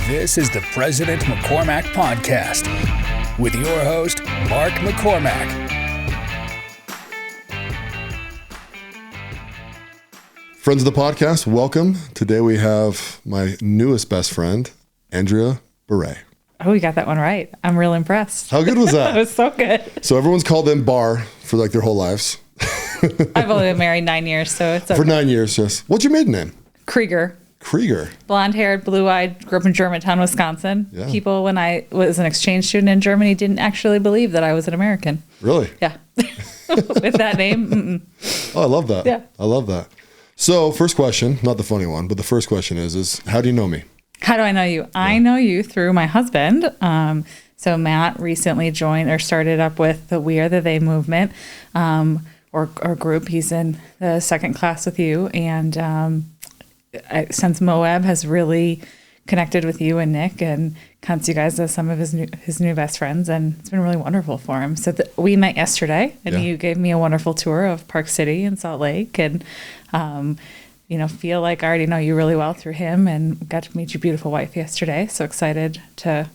This is the President McCormack Podcast with your host, Mark McCormack. Friends of the podcast, welcome. Today we have my newest best friend, Andrea Barre. Oh, you got that one right. I'm real impressed. How good was that? That was so good. So everyone's called them Bar for like their whole lives. I've only been married 9 years, so it's okay. For 9 years, yes. What's your maiden name? Krieger. Krieger. Blonde-haired, blue-eyed, grew up in Germantown, Wisconsin. Yeah. People, when I was an exchange student in Germany, didn't actually believe that I was an American. Really? Yeah. With that name. Oh, I love that. Yeah. I love that. So first question, not the funny one, but the first question is how do you know me? How do I know you? Yeah. I know you through my husband. So Matt recently joined or started up with the We Are the They movement or group. He's in the second class with you. And since Moab has really connected with you and Nick and counts you guys as some of his new best friends, and it's been really wonderful for him. So we met yesterday, and you gave me a wonderful tour of Park City and Salt Lake, and feel like I already know you really well through him, and got to meet your beautiful wife yesterday. So excited to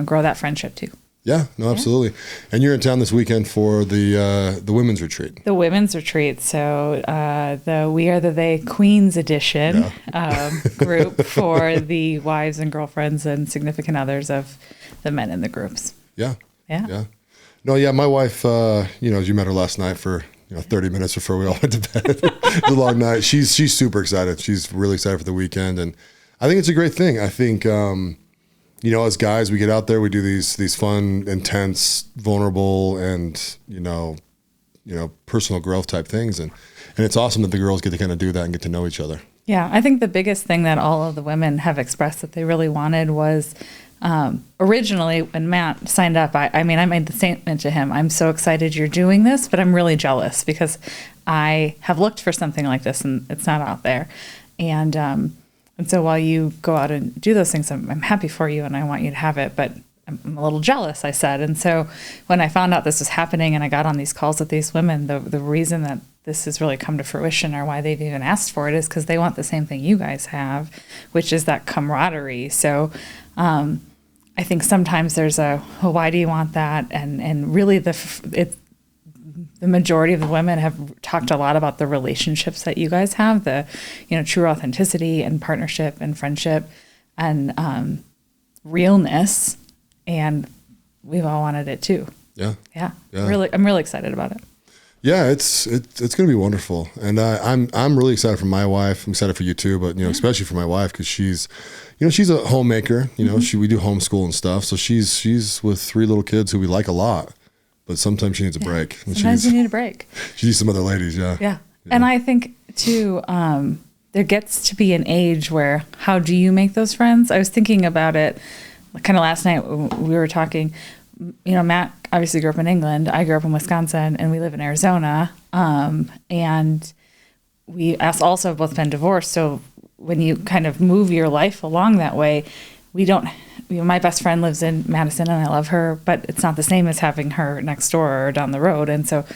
grow that friendship too. Yeah, no, absolutely. Yeah. And you're in town this weekend for the women's retreat. The women's retreat. So the We Are the They Queens edition group for the wives and girlfriends and significant others of the men in the groups. Yeah. Yeah. Yeah. No, yeah, my wife, as you met her last night for 30 minutes before we all went to bed. It was a long night. She's super excited. She's really excited for the weekend, and I think it's a great thing. I think as guys, we get out there, we do these fun, intense, vulnerable, and personal growth type things, and it's awesome that the girls get to kind of do that and get to know each other. Yeah, I think the biggest thing that all of the women have expressed that they really wanted was originally when Matt signed up. I made the statement to him: I'm so excited you're doing this, but I'm really jealous because I have looked for something like this and it's not out there, And so while you go out and do those things, I'm happy for you and I want you to have it, but I'm a little jealous, I said. And so when I found out this was happening and I got on these calls with these women, the reason that this has really come to fruition or why they've even asked for it is because they want the same thing you guys have, which is that camaraderie. So I think sometimes there's why do you want that? And really the majority of the women have talked a lot about the relationships that you guys have, the, true authenticity and partnership and friendship and realness. And we've all wanted it too. Yeah. Yeah. I'm really excited about it. Yeah, it's going to be wonderful. And I'm really excited for my wife. I'm excited for you too, but, especially for my wife, because she's a homemaker, we do homeschool and stuff. So she's with 3 little kids who we like a lot. But sometimes she needs a break. Sometimes you need a break. She needs some other ladies, yeah. Yeah. And I think, too, there gets to be an age where how do you make those friends? I was thinking about it kind of last night. We were talking, Matt obviously grew up in England. I grew up in Wisconsin, and we live in Arizona. And we also have both been divorced. So when you kind of move your life along that way, my best friend lives in Madison and I love her, but it's not the same as having her next door or down the road. And so,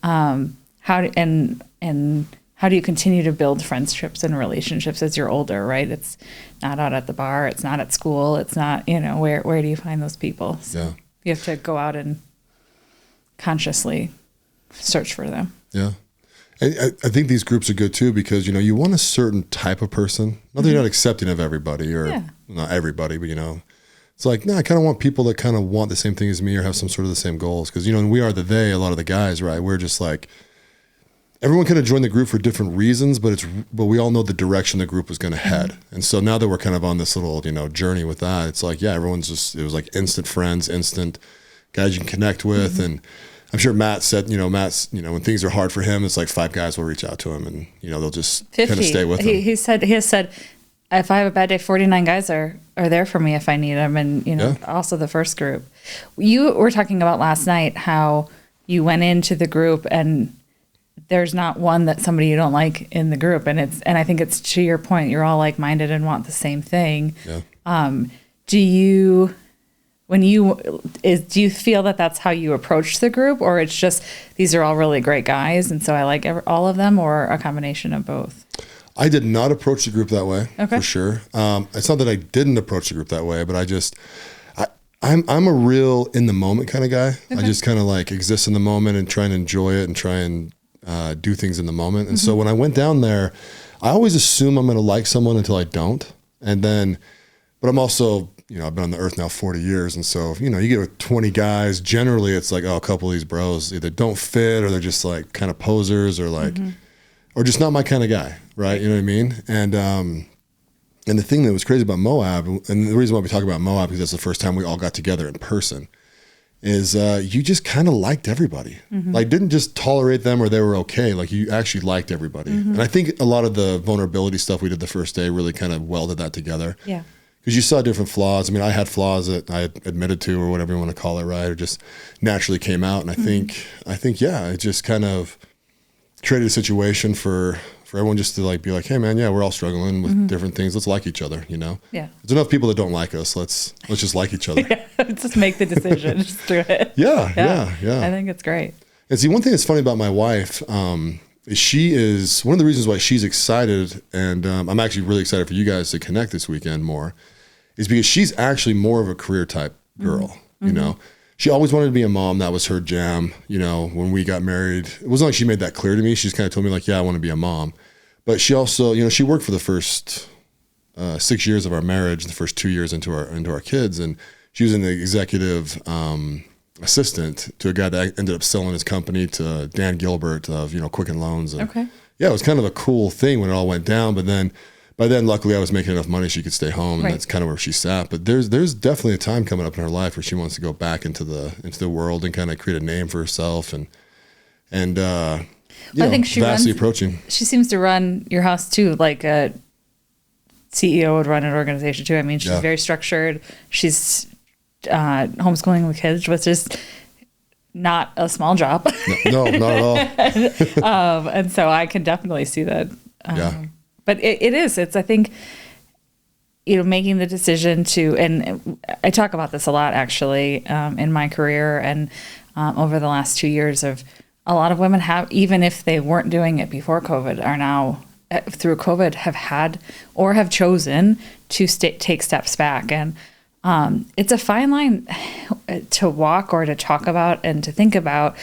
how do you continue to build friendships and relationships as you're older, right? It's not out at the bar. It's not at school. It's not, where do you find those people? So you have to go out and consciously search for them. Yeah. I think these groups are good too because, you want a certain type of person. Not that you're not accepting of everybody or not everybody, but, it's like, no, I kind of want people that kind of want the same thing as me or have some sort of the same goals. Because, and we are the they, a lot of the guys, right? We're just like, everyone kind of joined the group for different reasons, but we all know the direction the group was going to head. And so now that we're kind of on this little, journey with that, it's like, yeah, it was like instant friends, instant guys you can connect with. And I'm sure Matt said, when things are hard for him, it's like 5 guys will reach out to him and, they'll just kind of stay with him. He has said, if I have a bad day, 49 guys are there for me if I need them. And, also the first group. You were talking about last night how you went into the group and there's not one that somebody you don't like in the group. And I think it's to your point, you're all like-minded and want the same thing. Yeah. Do you feel that that's how you approach the group, or it's just these are all really great guys and so I like all of them, or a combination of both? I did not approach the group that way, Okay. for sure. It's not that I didn't approach the group that way, but I'm a real in the moment kind of guy. I just kind of like exist in the moment and try and enjoy it and try and do things in the moment. And so when I went down there, I always assume I'm going to like someone until I don't. And then, but I'm also, I've been on the earth now 40 years. And so, you get with 20 guys, generally it's like, oh, a couple of these bros either don't fit or they're just like kind of posers or like, or just not my kind of guy. Right. You know what I mean? And the thing that was crazy about Moab, and the reason why we talk about Moab, because that's the first time we all got together in person, is you just kind of liked everybody. Like didn't just tolerate them or they were okay. Like you actually liked everybody. And I think a lot of the vulnerability stuff we did the first day really kind of welded that together. Yeah. Because you saw different flaws. I mean, I had flaws that I admitted to or whatever you want to call it, right? Or just naturally came out. And I think, yeah, it just kind of created a situation for everyone just to like be like, hey man, yeah, we're all struggling with different things. Let's like each other, Yeah. There's enough people that don't like us. Let's just like each other. Just make the decision. Just do it. Yeah. I think it's great. And see, one thing that's funny about my wife, is she is one of the reasons why she's excited, and I'm actually really excited for you guys to connect this weekend more, is because she's actually more of a career type girl, She always wanted to be a mom. That was her jam. When we got married, it wasn't like she made that clear to me. She just kind of told me like, yeah, I want to be a mom. But she also, she worked for the first 6 years of our marriage, the first 2 years into our kids. And she was an executive assistant to a guy that ended up selling his company to Dan Gilbert of, Quicken Loans. And yeah, it was kind of a cool thing when it all went down. But then by then, luckily, I was making enough money she could stay home, and that's kind of where she sat. But there's definitely a time coming up in her life where she wants to go back into the world and kind of create a name for herself, and I think she vastly approaching. She seems to run your house too, like a CEO would run an organization too. I mean, she's very structured. She's homeschooling with kids, which is not a small job. No, not at all. And so I can definitely see that. But it's, I think, making the decision to, and I talk about this a lot actually in my career and over the last 2 years of a lot of women have, even if they weren't doing it before COVID, are now through COVID have had or have chosen to take steps back. And it's a fine line to walk or to talk about and to think about.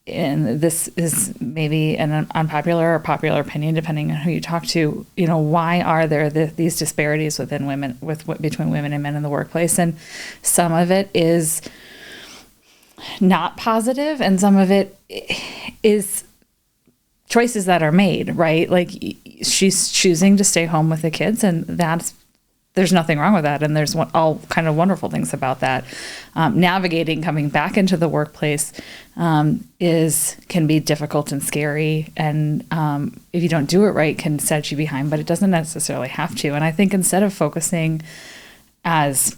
And this is maybe an unpopular or popular opinion, depending on who you talk to. Why are there these disparities between women and men in the workplace? And some of it is not positive, and some of it is choices that are made. Right, like she's choosing to stay home with the kids, and there's nothing wrong with that, and there's all kind of wonderful things about that. Navigating coming back into the workplace can be difficult and scary, and if you don't do it right, can set you behind. But it doesn't necessarily have to. And I think instead of focusing as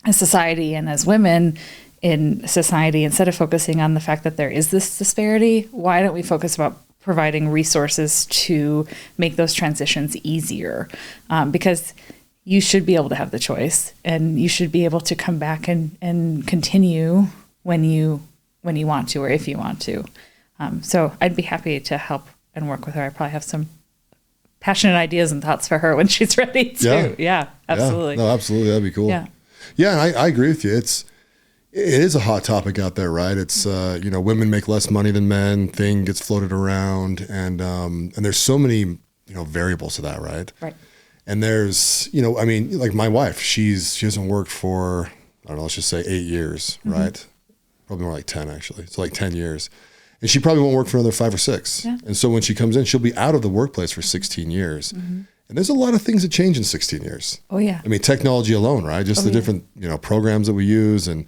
a society and as women in society, instead of focusing on the fact that there is this disparity, why don't we focus about providing resources to make those transitions easier? Because you should be able to have the choice, and you should be able to come back and continue when you want to, or if you want to. So I'd be happy to help and work with her. I probably have some passionate ideas and thoughts for her when she's ready to. Yeah, absolutely. Yeah. No, absolutely. That'd be cool. Yeah. Yeah. And I agree with you. It is a hot topic out there, right? It's, women make less money than men, thing gets floated around. And there's so many, variables to that, right? Right. And there's, like my wife, she hasn't worked for, I don't know, let's just say 8 years, right? Probably more like 10 actually. So like 10 years. And she probably won't work for another 5 or 6. Yeah. And so when she comes in, she'll be out of the workplace for 16 years. And there's a lot of things that change in 16 years. Oh yeah. I mean, technology alone, right? Just the different, programs that we use. And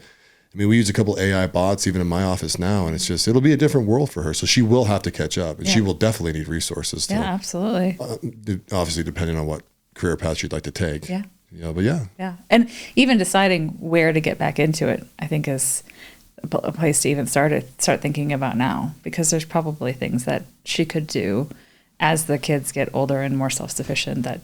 I mean, we use a couple AI bots even in my office now, and it'll be a different world for her. So she will have to catch up, and she will definitely need resources. Yeah, absolutely. Obviously, depending on what career path you'd like to take. Yeah. But yeah. Yeah. And even deciding where to get back into it, I think is a place to even start thinking about now, because there's probably things that she could do as the kids get older and more self-sufficient that,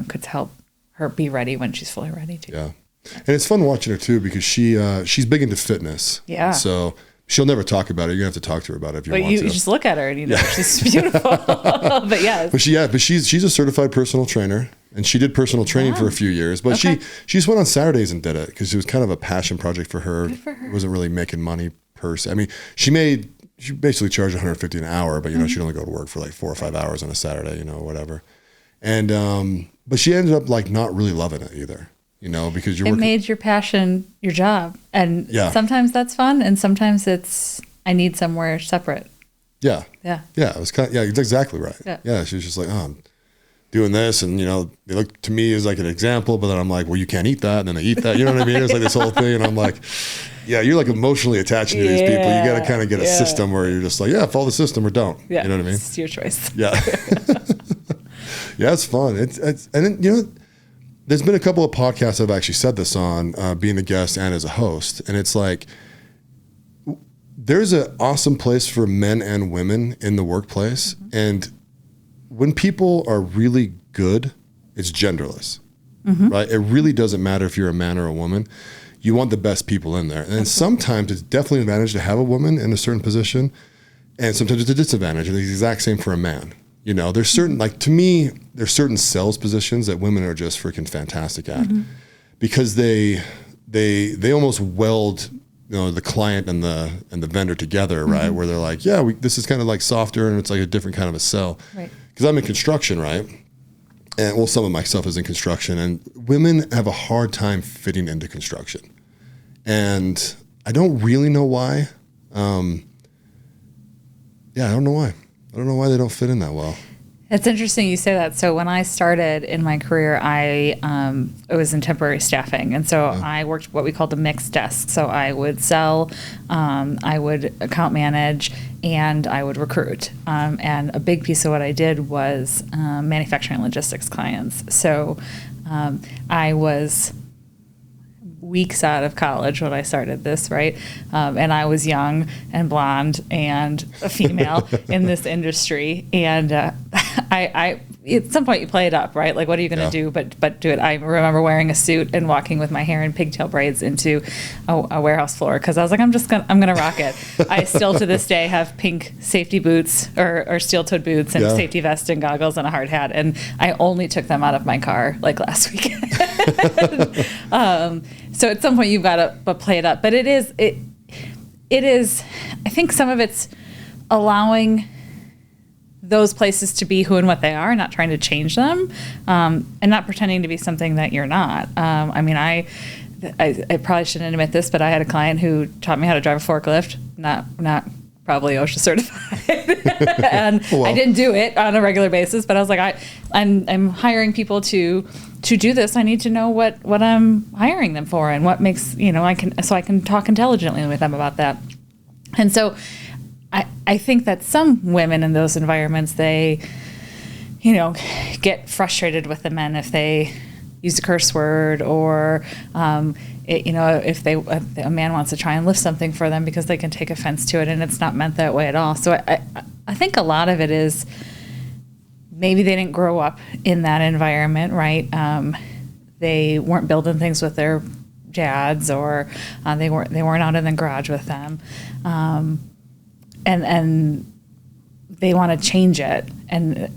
could help her be ready when she's fully ready to. Yeah. And it's fun watching her too, because she's big into fitness. Yeah. So She'll never talk about it. You're gonna have to talk to her about it if you want to. You just look at her and you know she's beautiful. But she's a certified personal trainer, and she did personal training for a few years. But she just went on Saturdays and did it because it was kind of a passion project for her. Good for her. It wasn't really making money per se. I mean, she basically charged $150 an hour, but she'd only go to work for like 4 or 5 hours on a Saturday, whatever. And but she ended up like not really loving it either. Because you're made your passion your job. And sometimes that's fun. And sometimes it's, I need somewhere separate. Yeah. Yeah. Yeah. It was it's exactly right. Yeah. She was just like, I'm doing this. And, they look to me as like an example, but then I'm like, well, you can't eat that. And then they eat that. You know what I mean? It was like this whole thing. And I'm like, yeah, you're like emotionally attaching to these people. You got to kind of get a system where you're just like, follow the system or don't. Yeah. You know what I mean? It's your choice. Yeah. Yeah. It's fun. And then, there's been a couple of podcasts I've actually said this on, being a guest and as a host. And it's like, there's an awesome place for men and women in the workplace. Mm-hmm. And when people are really good, it's genderless, right? It really doesn't matter if you're a man or a woman. You want the best people in there. And sometimes it's definitely an advantage to have a woman in a certain position. And sometimes it's a disadvantage. And it's the exact same for a man. There's certain, like to me, there's certain sales positions that women are just freaking fantastic at because they almost weld, the client and the vendor together, right? Where they're like, this is kind of like softer and it's like a different kind of a sell. Right. Because I'm in construction, right? And some of my stuff is in construction, and women have a hard time fitting into construction. And I don't really know why. I don't know why. I don't know why they don't fit in that well. It's interesting you say that. So when I started in my career, I was in temporary staffing. And so I worked what we called a mixed desk. So I would sell, I would account manage, and I would recruit. And a big piece of what I did was manufacturing logistics clients. So I was weeks out of college when I started this, right? And I was young and blonde and a female in this industry. And I at some point you play it up, right? Like, what are you going to do but do it? I remember wearing a suit and walking with my hair in pigtail braids into a warehouse floor because I was like, I'm going to rock it. I still to this day have pink safety boots or steel-toed boots and safety vest and goggles and a hard hat. And I only took them out of my car like last week. So at some point you've got to play it up, but it is, I think some of it's allowing those places to be who and what they are, not trying to change them, and not pretending to be something that you're not. I mean, I probably shouldn't admit this, but I had a client who taught me how to drive a forklift, not probably OSHA certified, and I didn't do it on a regular basis. But I was like, I'm hiring people to do this. I need to know what I'm hiring them for and what makes I can talk intelligently with them about that. And so I think that some women in those environments, they get frustrated with the men if they use a curse word or if a man wants to try and lift something for them because they can take offense to it, and it's not meant that way at all. So I think a lot of it is maybe they didn't grow up in that environment, right? They weren't building things with their dads, or they weren't out in the garage with them, and they want to change it, and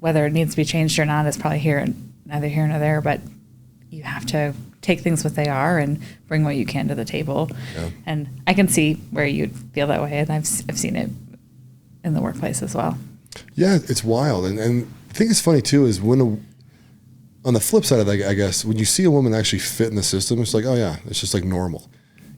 whether it needs to be changed or not is probably neither here nor there. But you have to take things what they are and bring what you can to the table. Yeah. And I can see where you'd feel that way, and I've seen it in the workplace as well. Yeah, it's wild. And I think it's funny too is when on the flip side of that, I guess, when you see a woman actually fit in the system, it's like, oh yeah, it's just like normal.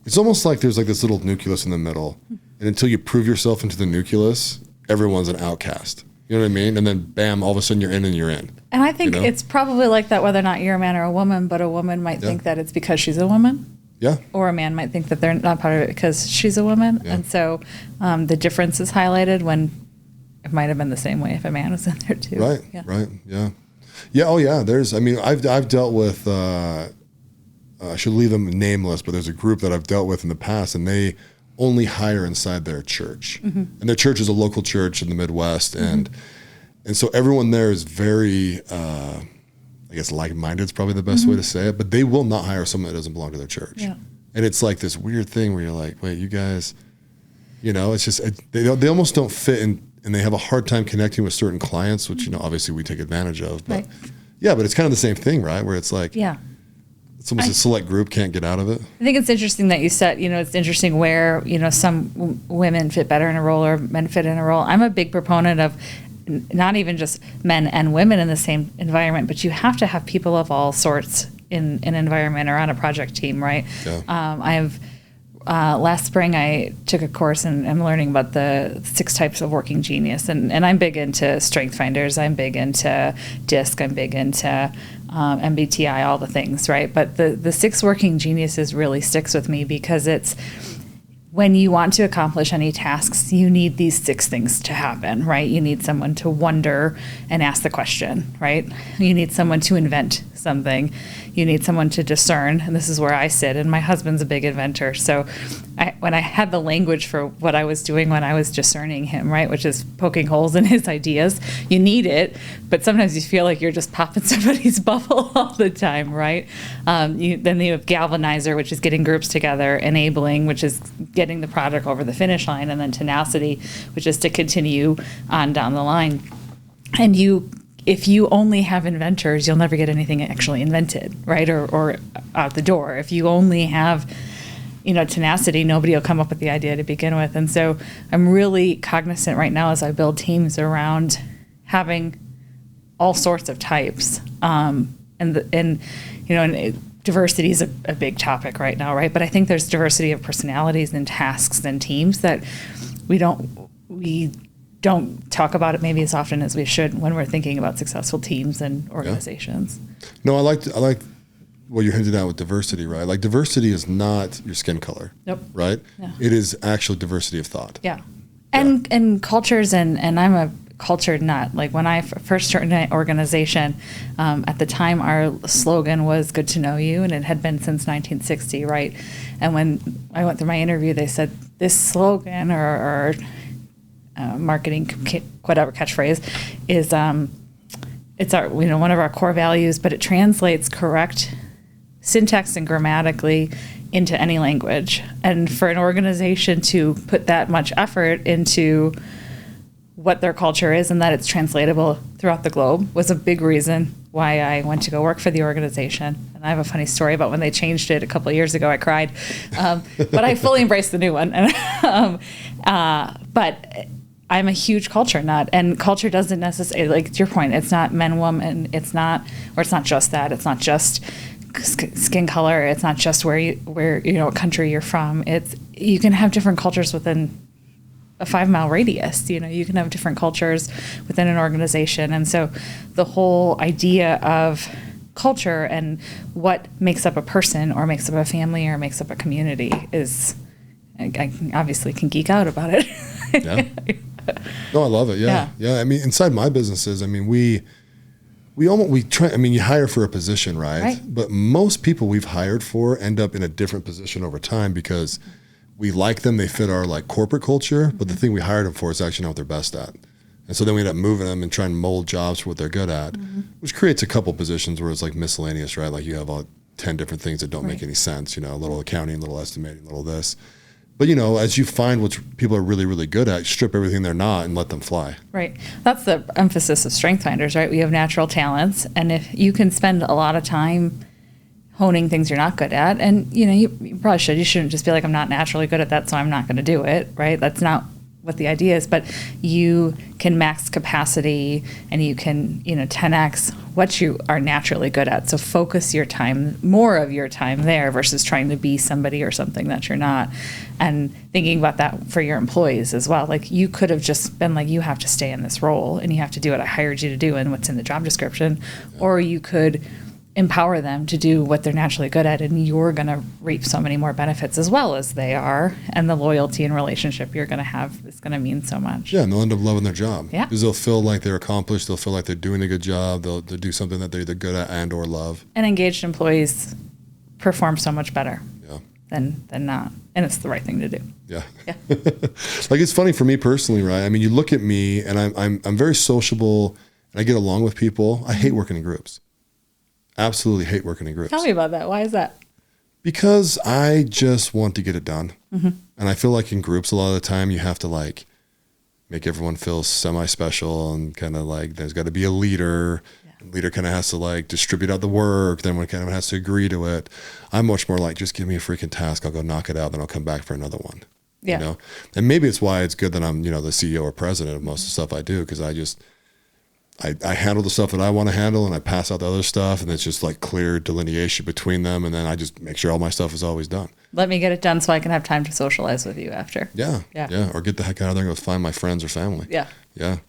It's almost like there's like this little nucleus in the middle, and until you prove yourself into the nucleus, everyone's an outcast. You know what I mean? And then bam, all of a sudden you're in and you're in. And I think it's probably like that whether or not you're a man or a woman, but a woman might think that it's because she's a woman. Yeah. Or a man might think that they're not part of it because she's a woman. Yeah. And so the difference is highlighted when it might have been the same way if a man was in there too. Right, right, yeah. Yeah, oh yeah, I've dealt with, I should leave them nameless, but there's a group that I've dealt with in the past, and they only hire inside their church. Mm-hmm. And their church is a local church in the Midwest, and so everyone there is very, I guess like-minded is probably the best way to say it, but they will not hire someone that doesn't belong to their church. Yeah. And it's like this weird thing where you're like, wait, you guys, it's just, they almost don't fit in, and they have a hard time connecting with certain clients, which, obviously we take advantage of. But but it's kind of the same thing, right? Where it's like, it's almost a select group can't get out of it. I think it's interesting that you said, it's interesting where, some women fit better in a role or men fit in a role. I'm a big proponent of not even just men and women in the same environment, but you have to have people of all sorts in an environment or on a project team, right? Yeah. Last spring I took a course and I'm learning about the 6 types of working genius, and I'm big into strength finders, I'm big into DISC, I'm big into MBTI, all the things, right? But the 6 working geniuses really sticks with me because it's when you want to accomplish any tasks, you need these 6 things to happen, right? You need someone to wonder and ask the question, right? You need someone to invent something. You need someone to discern, and this is where I sit, and my husband's a big inventor. So when I had the language for what I was doing when I was discerning him, right, which is poking holes in his ideas, you need it, but sometimes you feel like you're just popping somebody's bubble all the time, right? Then you have galvanizer, which is getting groups together, enabling, which is getting the product over the finish line, and then tenacity, which is to continue on down the line. And if you only have inventors, you'll never get anything actually invented, right? Or out the door. If you only have, tenacity, nobody will come up with the idea to begin with. And so I'm really cognizant right now as I build teams around having all sorts of types. And diversity is a big topic right now, right? But I think there's diversity of personalities and tasks and teams that we don't talk about it maybe as often as we should when we're thinking about successful teams and organizations. Yeah. No, I like what you're hinting at with diversity, right? Like diversity is not your skin color, right? Yeah. It is actually diversity of thought. Yeah. And cultures, and I'm a culture nut. Like when I first started an organization, at the time our slogan was "Good to know you," and it had been since 1960, right? And when I went through my interview, they said this slogan or marketing whatever catchphrase is it's our one of our core values, but it translates correct syntax and grammatically into any language. And for an organization to put that much effort into what their culture is and that it's translatable throughout the globe was a big reason why I went to go work for the organization. And I have a funny story about when they changed it a couple of years ago. I cried, but I fully embraced the new one. But I'm a huge culture nut, and culture doesn't necessarily, like to your point, it's not men, woman, it's not just that, it's not just skin color, it's not just where what country you're from. You can have different cultures within a 5-mile radius. You can have different cultures within an organization, and so the whole idea of culture and what makes up a person or makes up a family or makes up a community is, I obviously can geek out about it. Yeah. No, I love it. Yeah. I mean, inside my businesses, I mean, we try. I mean, you hire for a position, right? But most people we've hired for end up in a different position over time because we like them. They fit our corporate culture, but the thing we hired them for is actually not what they're best at. And so then we end up moving them and trying to mold jobs for what they're good at, which creates a couple positions where it's miscellaneous, right? Like you have 10 different things that don't make any sense. A little accounting, a little estimating, a little this. But, as you find what people are really, really good at, strip everything they're not and let them fly. Right. That's the emphasis of strength finders, right? We have natural talents. And if you can spend a lot of time honing things you're not good at, and, you probably should. You shouldn't just be like, I'm not naturally good at that, so I'm not going to do it, right? That's not what the idea is. But you can max capacity and you can, 10x what you are naturally good at. So focus more of your time there versus trying to be somebody or something that you're not. And thinking about that for your employees as well. You could have just been you have to stay in this role and you have to do what I hired you to do and what's in the job description. Yeah. Or you could empower them to do what they're naturally good at, and you're going to reap so many more benefits as well as they are, and the loyalty and relationship you're going to have is going to mean so much. Yeah, and they'll end up loving their job. Yeah. Because they'll feel like they're accomplished, they'll feel like they're doing a good job, they'll do something that they're either good at and or love. And engaged employees perform so much better than not, and it's the right thing to do. Yeah. It's funny for me personally, right? I mean, you look at me, and I'm very sociable, and I get along with people. I hate working in groups. Absolutely hate working in groups. Tell me about that. Why is that? Because I just want to get it done. Mm-hmm. And I feel like in groups, a lot of the time you have to like make everyone feel semi-special and kind of like there's got to be a leader. Yeah. Leader kind of has to like distribute out the work. Then one kind of has to agree to it. I'm much more like, just give me a freaking task. I'll go knock it out. Then I'll come back for another one. Yeah. You know? And maybe it's why it's good that I'm, the CEO or president of most of the stuff I do. Cause I handle the stuff that I want to handle and I pass out the other stuff, and it's just like clear delineation between them. And then I just make sure all my stuff is always done. Let me get it done so I can have time to socialize with you after. Yeah. Or get the heck out of there and go find my friends or family. Yeah.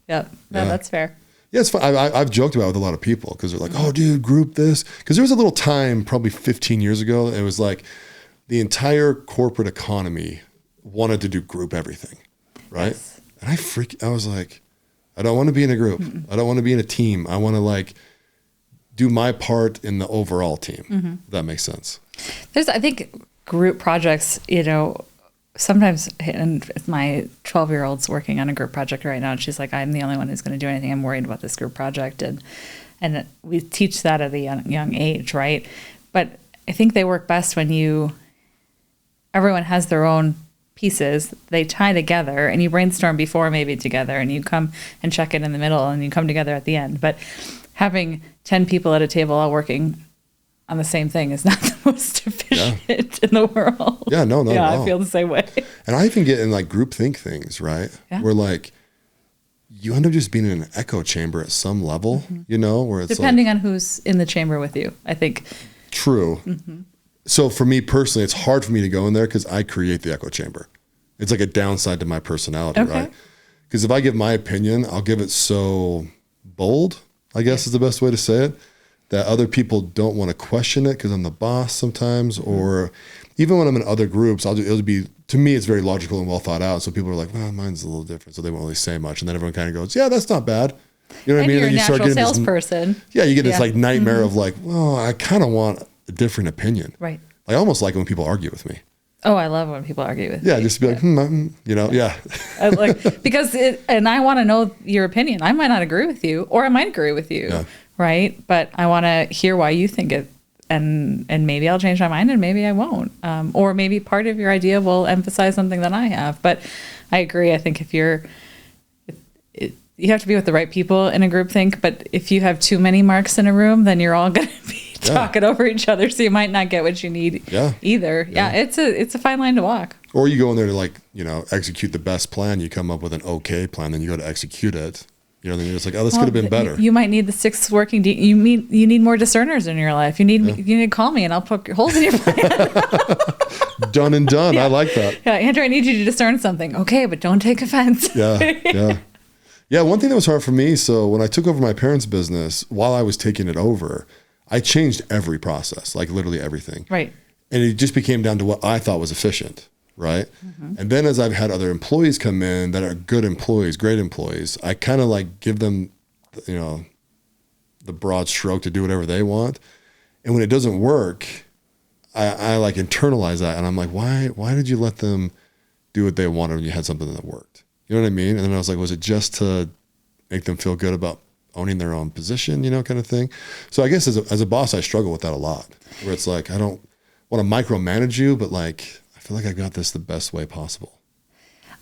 No, that's fair. Yeah, it's fun. I've joked about it with a lot of people because they're like, oh, dude, group this. Because there was a little time probably 15 years ago. It was like the entire corporate economy wanted to do group everything. Right. Yes. And I was like, I don't want to be in a group. Mm-mm. I don't want to be in a team. I want to like do my part in the overall team. Mm-hmm. If that makes sense. I think group projects, sometimes, and my 12-year-old's working on a group project right now, and she's like, I'm the only one who's going to do anything. I'm worried about this group project. And we teach that at a young age, right? But I think they work best when everyone has their own pieces, they tie together, and you brainstorm before maybe together, and you come and check it in the middle, and you come together at the end. But having 10 people at a table all working on the same thing is not the most efficient in the world. Yeah, no, not at all. I feel the same way. And I even get in like groupthink things, right? Yeah. Where like you end up just being in an echo chamber at some level, mm-hmm. Where it's depending on who's in the chamber with you, I think. True. Mm-hmm. So for me personally, it's hard for me to go in there because I create the echo chamber. It's like a downside to my personality, right? Because if I give my opinion, I'll give it so bold, I guess is the best way to say it, that other people don't want to question it because I'm the boss sometimes. Mm-hmm. Or even when I'm in other groups, it'll be, to me, it's very logical and well thought out. So people are like, well, mine's a little different. So they won't really say much. And then everyone kind of goes, yeah, that's not bad. You know what I mean? You're a natural salesperson. You get this like nightmare mm-hmm. of like, well, I kind of want a different opinion. Right. I almost like it when people argue with me. Oh, I love when people argue with me. Yeah, just to be like, yeah. And I want to know your opinion. I might not agree with you, or I might agree with you, right? But I want to hear why you think it, and maybe I'll change my mind, and maybe I won't. Or maybe part of your idea will emphasize something that I have. But I agree. I think if you have to be with the right people in a group think, but if you have too many Marks in a room, then you're all going to be talking over each other, so you might not get what you need either. Yeah, it's a fine line to walk. Or you go in there to execute the best plan. You come up with an okay plan, then you go to execute it. Then you're just like, oh, this could have been better. You might need the 6 working. You need more discerners in your life. You need to call me, and I'll poke holes in your plan. Done and done. Yeah. I like that. Yeah, Andrew, I need you to discern something. Okay, but don't take offense. Yeah, one thing that was hard for me, so when I took over my parents' business, while I was taking it over, I changed every process, like literally everything. Right. And it just became down to what I thought was efficient, right? Mm-hmm. And then as I've had other employees come in that are good employees, great employees, I kind of like give them, the broad stroke to do whatever they want. And when it doesn't work, I like internalize that. And I'm like, why did you let them do what they wanted when you had something that worked? You know what I mean? And then I was like, was it just to make them feel good about owning their own position, kind of thing? So I guess as a boss, I struggle with that a lot, where it's like, I don't want to micromanage you, but like, I feel like I got this the best way possible.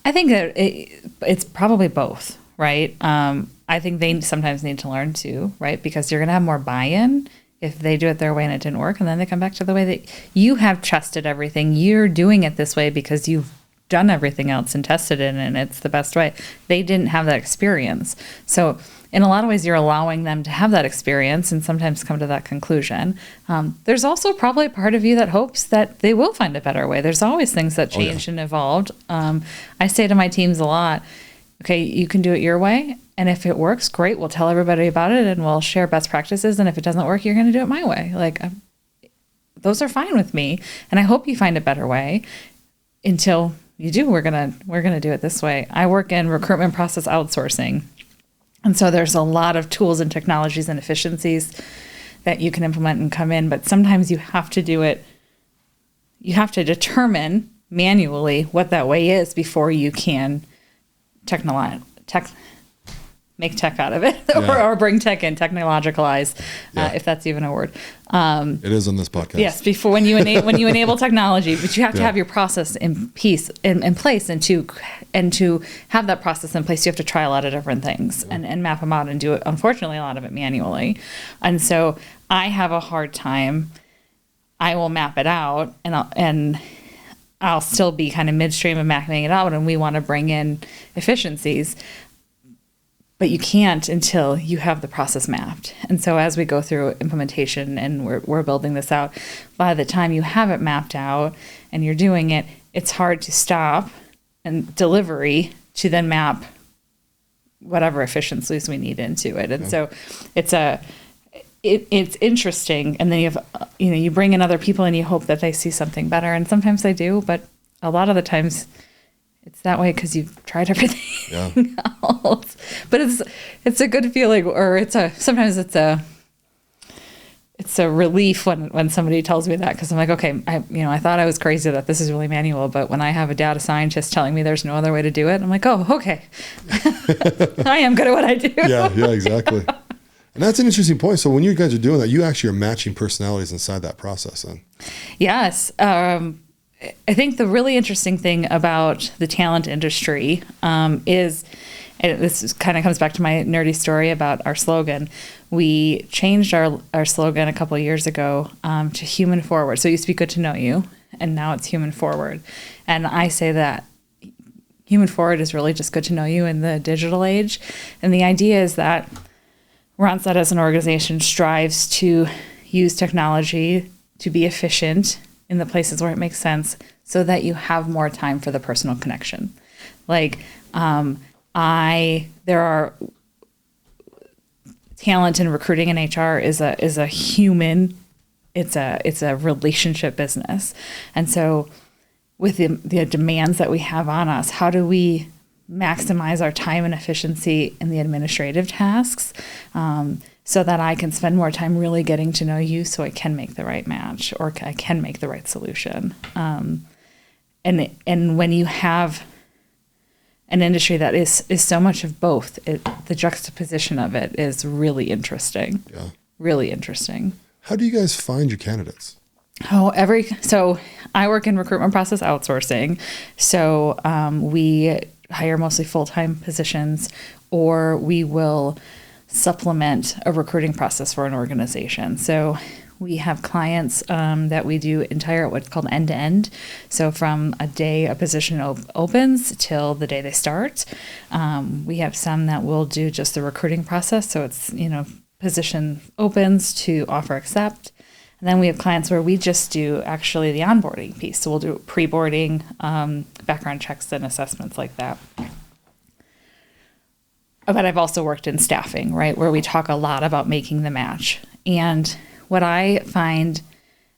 I think that it's probably both, right? I think they sometimes need to learn too, right? Because you're going to have more buy-in if they do it their way and it didn't work. And then they come back to the way that you have trusted everything. You're doing it this way because you've done everything else and tested it, and it's the best way. They didn't have that experience. So in a lot of ways, you're allowing them to have that experience and sometimes come to that conclusion. There's also probably a part of you that hopes that they will find a better way. There's always things that changed and evolved. I say to my teams a lot, okay, you can do it your way. And if it works, great. We'll tell everybody about it and we'll share best practices. And if it doesn't work, you're going to do it my way. Like, those are fine with me. And I hope you find a better way. Until you do, we're gonna do it this way. I work in recruitment process outsourcing. And so there's a lot of tools and technologies and efficiencies that you can implement and come in, but sometimes you have to do it. You have to determine manually what that way is before you can make tech out of it or bring tech in, technologicalize, if that's even a word. It is on this podcast. Yes, before when you enable technology, but you have to have your process in place, and to have that process in place, you have to try a lot of different things and map them out and do it. Unfortunately, a lot of it manually, and so I have a hard time. I will map it out, and I'll still be kind of midstream of mapping it out, and we want to bring in efficiencies. But you can't until you have the process mapped. And so as we go through implementation and we're building this out, by the time you have it mapped out and you're doing it, it's hard to stop and delivery to then map whatever efficiencies we need into it. And so it's interesting. And then you bring in other people and you hope that they see something better. And sometimes they do, but a lot of the times it's that way because you've tried everything else. But it's a good feeling, or sometimes it's a relief when somebody tells me that, because I'm like, okay, I thought I was crazy that this is really manual, but when I have a data scientist telling me there's no other way to do it, I'm like, oh, okay, I am good at what I do. Yeah, exactly. And that's an interesting point. So when you guys are doing that, you actually are matching personalities inside that process then. Yes. I think the really interesting thing about the talent industry is, and this kind of comes back to my nerdy story about our slogan. We changed our slogan a couple of years ago to human forward. So it used to be good to know you, and now it's human forward. And I say that human forward is really just good to know you in the digital age. And the idea is that Randstad as an organization strives to use technology to be efficient in the places where it makes sense, so that you have more time for the personal connection. Like, there are talent in recruiting and HR is a human, it's a relationship business. And so with the demands that we have on us, how do we maximize our time and efficiency in the administrative tasks, so that I can spend more time really getting to know you, so I can make the right match, or I can make the right solution. And when you have an industry that is so much of both, the juxtaposition of it is really interesting. Yeah. Really interesting. How do you guys find your candidates? So I work in recruitment process outsourcing. So we hire mostly full-time positions, or we will supplement a recruiting process for an organization. So we have clients that we do entire what's called end-to-end. So from a day a position opens till the day they start. We have some that will do just the recruiting process. So it's, position opens to offer accept. And then we have clients where we just do actually the onboarding piece. So we'll do pre-boarding, background checks and assessments like that. But I've also worked in staffing, right, where we talk a lot about making the match. And what I find,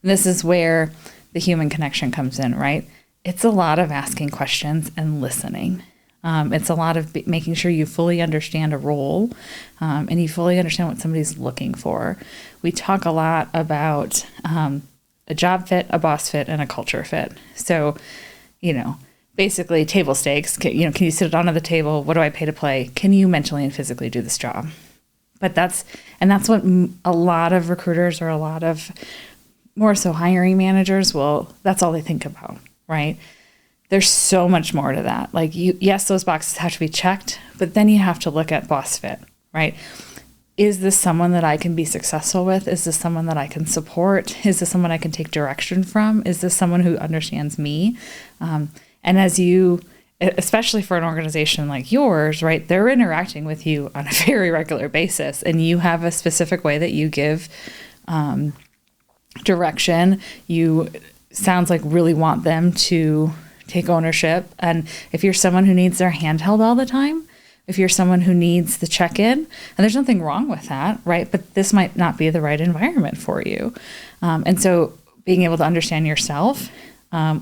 this is where the human connection comes in, right? It's a lot of asking questions and listening. It's a lot of making sure you fully understand a role, and you fully understand what somebody's looking for. We talk a lot about a job fit, a boss fit, and a culture fit. So, basically table stakes. Can you sit down at the table? What do I pay to play? Can you mentally and physically do this job? But that's what a lot of recruiters, or a lot of more so hiring managers, that's all they think about, right? There's so much more to that. Like, yes, those boxes have to be checked, but then you have to look at boss fit, right? Is this someone that I can be successful with? Is this someone that I can support? Is this someone I can take direction from? Is this someone who understands me? And as you, especially for an organization like yours, right, they're interacting with you on a very regular basis, and you have a specific way that you give direction. You sounds like really want them to take ownership. And if you're someone who needs their hand held all the time, if you're someone who needs the check-in, and there's nothing wrong with that, right? But this might not be the right environment for you. And so being able to understand yourself,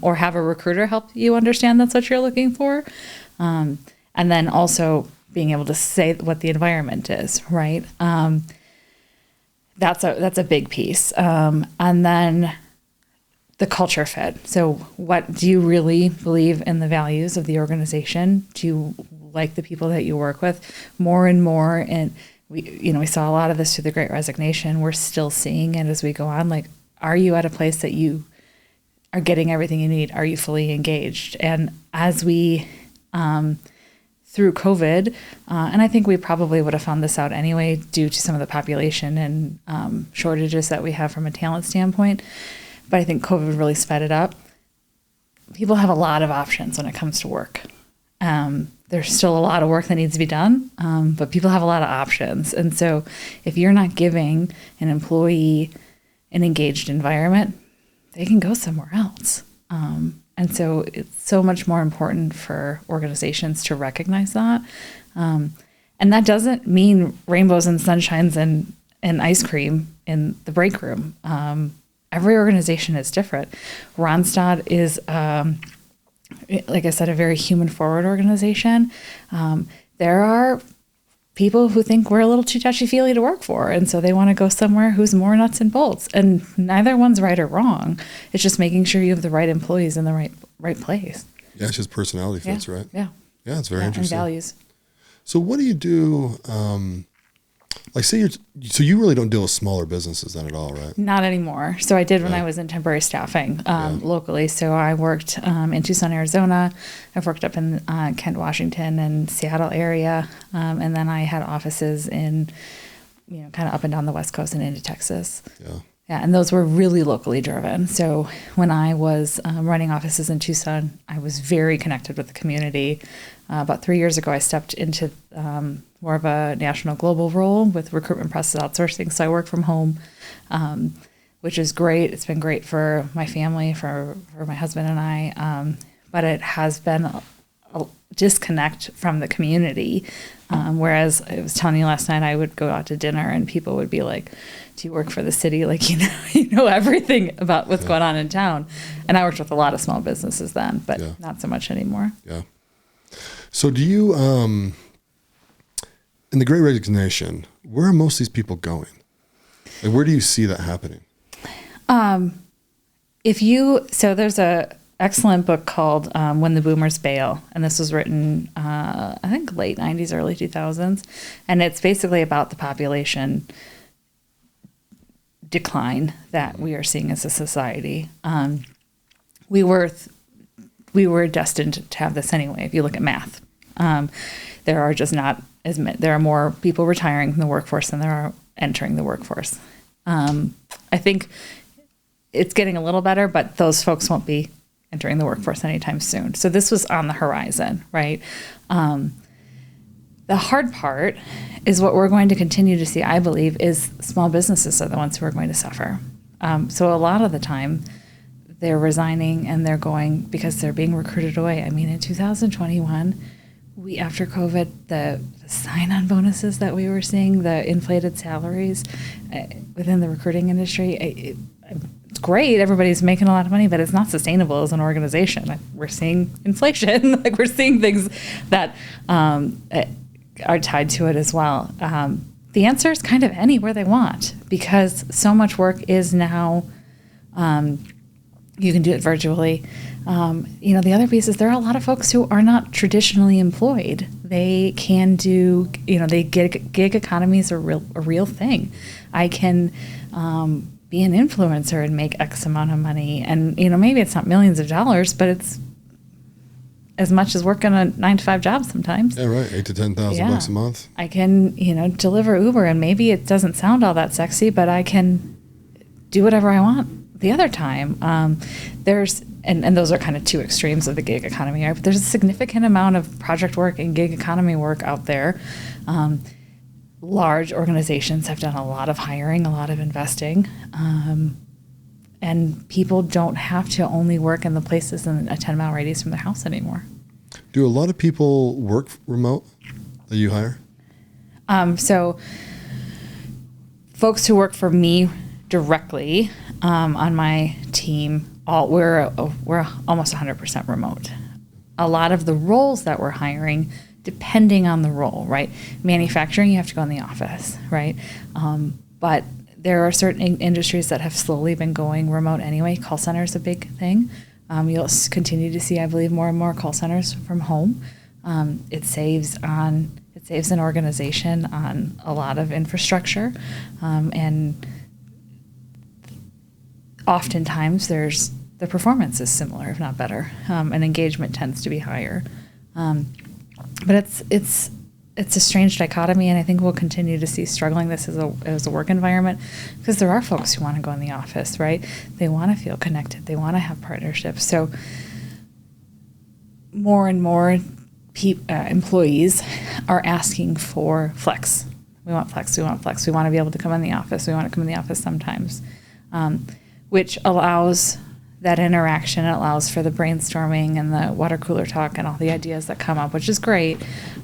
or have a recruiter help you understand that's what you're looking for. And then also being able to say what the environment is, right? That's a big piece. And then the culture fit. So what do you really believe in the values of the organization? Do you like the people that you work with more and more. And we saw a lot of this through the Great Resignation. We're still seeing it as we go on. Like, are you at a place that you are getting everything you need? Are you fully engaged? And as we, through COVID, and I think we probably would have found this out anyway due to some of the population and shortages that we have from a talent standpoint, but I think COVID really sped it up. People have a lot of options when it comes to work. There's still a lot of work that needs to be done, but people have a lot of options. And so if you're not giving an employee an engaged environment, they can go somewhere else. And so it's so much more important for organizations to recognize that. And that doesn't mean rainbows and sunshines and ice cream in the break room. Every organization is different. Randstad is, like I said, a very human-forward organization. There are people who think we're a little too touchy-feely to work for, and so they want to go somewhere who's more nuts and bolts. And neither one's right or wrong. It's just making sure you have the right employees in the right place. Yeah, it's just personality fits, right? Yeah. Yeah, it's very interesting. And values. So what do you do? Like, say so you really don't deal with smaller businesses then at all, right? Not anymore. So I did when I was in temporary staffing locally. So I worked in Tucson, Arizona. I've worked up in Kent, Washington, and Seattle area, and then I had offices in, kind of up and down the West Coast and into Texas. Yeah. Yeah, and those were really locally driven. So when I was running offices in Tucson, I was very connected with the community. About 3 years ago, I stepped into more of a national global role with recruitment process outsourcing. So I work from home, which is great. It's been great for my family, for my husband and I. But it has been a disconnect from the community. Whereas I was telling you last night, I would go out to dinner and people would be like, do you work for the city? Like, you know everything about what's going on in town. And I worked with a lot of small businesses then, but not so much anymore. Yeah. So do you, in the Great Resignation, where are most of these people going? Like, where do you see that happening? So there's a excellent book called When the Boomers Bail. And this was written, I think late 90s, early 2000s. And it's basically about the population decline that we are seeing as a society. We were destined to have this anyway. If you look at math, there are just not as many, there are more people retiring from the workforce than there are entering the workforce. I think it's getting a little better, but those folks won't be entering the workforce anytime soon. So this was on the horizon, right? The hard part is what we're going to continue to see, I believe, is small businesses are the ones who are going to suffer. So a lot of the time, they're resigning and they're going because they're being recruited away. I mean, in 2021, after COVID, the sign-on bonuses that we were seeing, the inflated salaries within the recruiting industry, it's great. Everybody's making a lot of money, but it's not sustainable as an organization. We're seeing inflation. Like, we're seeing things that are tied to it as well. The answer is kind of anywhere they want, because so much work is now, you can do it virtually. The other piece is there are a lot of folks who are not traditionally employed. They can do, gig economy is a real thing. I can be an influencer and make X amount of money. And, maybe it's not millions of dollars, but it's as much as working a 9-to-5 job sometimes. Yeah, right. $8,000 to $10,000 a month. I can, deliver Uber, and maybe it doesn't sound all that sexy, but I can do whatever I want the other time. And those are kind of two extremes of the gig economy, right? But there's a significant amount of project work and gig economy work out there. Large organizations have done a lot of hiring, a lot of investing. And people don't have to only work in the places in a 10-mile radius from their house anymore. Do a lot of people work remote that you hire? So folks who work for me directly on my team, we're almost 100% remote. A lot of the roles that we're hiring, depending on the role, right? Manufacturing, you have to go in the office, right? But there are certain industries that have slowly been going remote anyway. Call center is a big thing. You'll continue to see, I believe, more and more call centers from home. It saves an organization on a lot of infrastructure, and oftentimes the performance is similar, if not better, and engagement tends to be higher. But it's a strange dichotomy, and I think we'll continue to see struggling this as a work environment, because there are folks who want to go in the office, right? They want to feel connected. They want to have partnerships. So more and more employees are asking for flex. We want flex. We want flex. We want to be able to come in the office. We want to come in the office sometimes, which allows that interaction. It allows for the brainstorming and the water cooler talk and all the ideas that come up, which is great.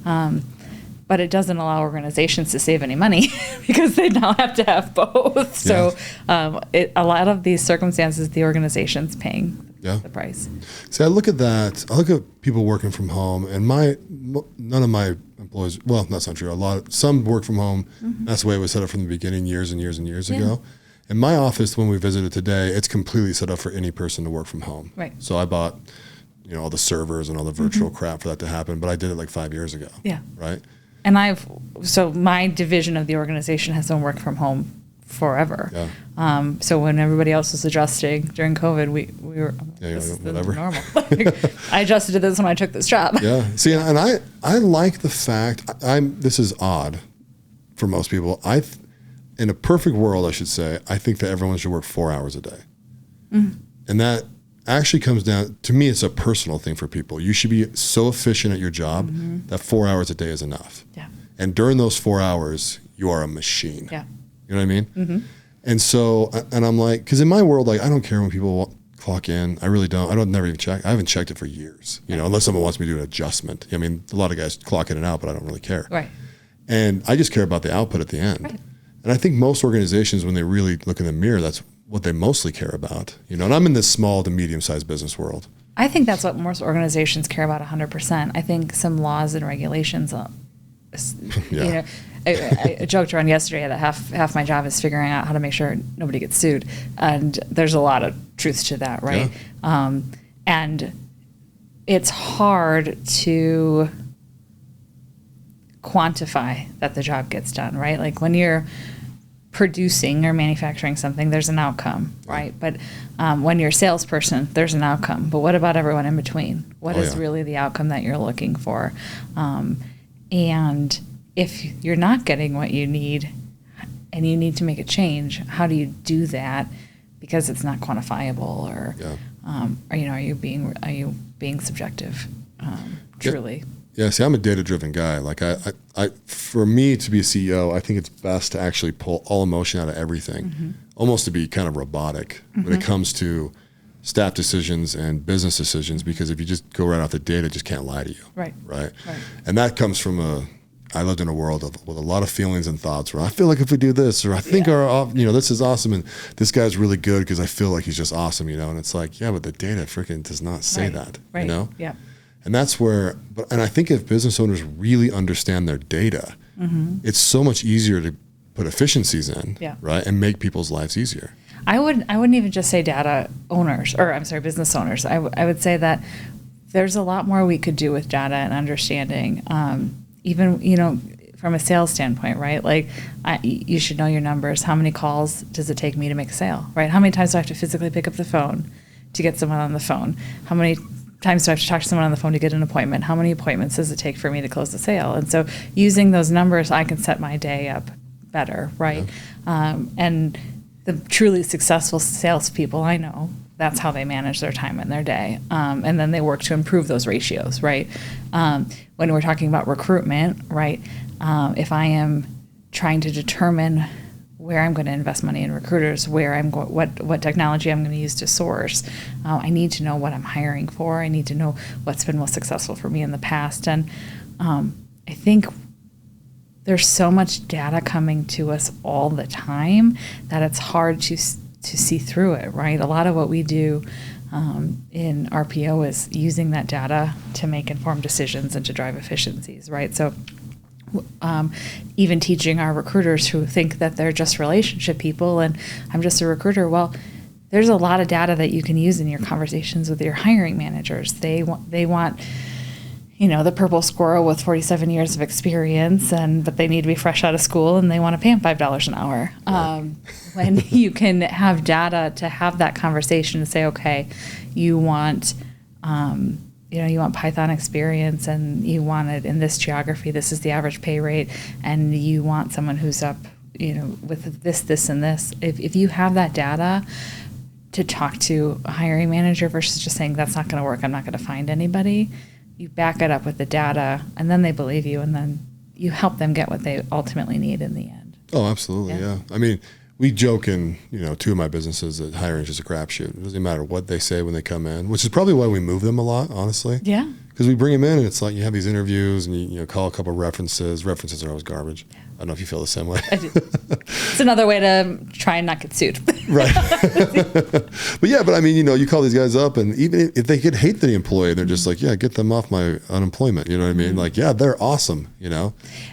But it doesn't allow organizations to save any money because they now have to have both. So a lot of these circumstances, the organization's paying the price. See, I look at that. I look at people working from home, and none of my employees. Well, that's not true. Some work from home. Mm-hmm. That's the way it was set up from the beginning, years and years and years ago. In my office, when we visited today, it's completely set up for any person to work from home. Right. So I bought, all the servers and all the virtual crap for that to happen, but I did it like 5 years ago. Yeah. Right. And my division of the organization has been work from home forever. Yeah. So when everybody else was adjusting during COVID, we were whatever. Normal. I adjusted to this when I took this job. Yeah. See, and I like the fact this is odd for most people. In a perfect world, I should say, I think that everyone should work 4 hours a day. Mm-hmm. And that actually comes down, to me, it's a personal thing for people. You should be so efficient at your job that 4 hours a day is enough. Yeah. And during those 4 hours, you are a machine. Yeah. You know what I mean? Mm-hmm. And so, and I'm like, because in my world, like, I don't care when people clock in. I really don't. Never even check. I haven't checked it for years, unless someone wants me to do an adjustment. I mean, a lot of guys clock in and out, but I don't really care. Right. And I just care about the output at the end. Right. And I think most organizations, when they really look in the mirror, that's what they mostly care about. And I'm in this small to medium-sized business world. I think that's what most organizations care about 100%. I think some laws and regulations, I joked around yesterday that half my job is figuring out how to make sure nobody gets sued. And there's a lot of truth to that, right? Yeah. And it's hard to quantify that the job gets done, right? Like when you're producing or manufacturing something, there's an outcome, right? But when you're a salesperson, there's an outcome. But what about everyone in between? What is really the outcome that you're looking for? And if you're not getting what you need and you need to make a change, how do you do that? Because it's not quantifiable, or are you being subjective? Truly. Yeah, see, I'm a data-driven guy. Like, I for me to be a CEO, I think it's best to actually pull all emotion out of everything, almost to be kind of robotic when it comes to staff decisions and business decisions, because if you just go right off the data, it just can't lie to you. Right. And that comes from I lived in a world with a lot of feelings and thoughts where I feel like if we do this, or I think this is awesome, and this guy's really good because I feel like he's just awesome, and it's like, but the data freaking does not say that, Yeah. And that's where, and I think if business owners really understand their data, it's so much easier to put efficiencies in, right, and make people's lives easier. I wouldn't even just say data owners, or business owners. I would say that there's a lot more we could do with data and understanding, even, from a sales standpoint, right? Like, you should know your numbers. How many calls does it take me to make a sale, right? How many times do I have to physically pick up the phone to get someone on the phone? How many times do I have to talk to someone on the phone to get an appointment? How many appointments does it take for me to close the sale? And so using those numbers, I can set my day up better, right? Yeah. And the truly successful salespeople I know, that's how they manage their time and their day. And then they work to improve those ratios, right? When we're talking about recruitment, right? If I am trying to determine where I'm going to invest money in recruiters, what technology I'm going to use to source, I need to know what I'm hiring for. I need to know what's been most successful for me in the past. And I think there's so much data coming to us all the time that it's hard to see through it, right? A lot of what we do in RPO is using that data to make informed decisions and to drive efficiencies, right? So even teaching our recruiters who think that they're just relationship people and I'm just a recruiter, well, there's a lot of data that you can use in your conversations with your hiring managers. They want the purple squirrel with 47 years of experience, but they need to be fresh out of school and they want to pay them $5 an hour. Right. When you can have data to have that conversation and say, okay, you want, you want Python experience and you want it in this geography, this is the average pay rate, and you want someone who's up, with this, and this. If you have that data to talk to a hiring manager versus just saying, that's not going to work, I'm not going to find anybody, you back it up with the data, and then they believe you, and then you help them get what they ultimately need in the end. Oh, absolutely, yeah. I mean, we joke in, two of my businesses that hiring is just a crapshoot. It doesn't matter what they say when they come in, which is probably why we move them a lot, honestly. Yeah. Because we bring them in, and it's like you have these interviews, and you call a couple references. References are always garbage. Yeah. I don't know if you feel the same way. I do. It's another way to try and not get sued. Right. But I mean, you call these guys up, and even if they could hate the employee, they're just like, yeah, get them off my unemployment. You know what I mean? Like, yeah, they're awesome,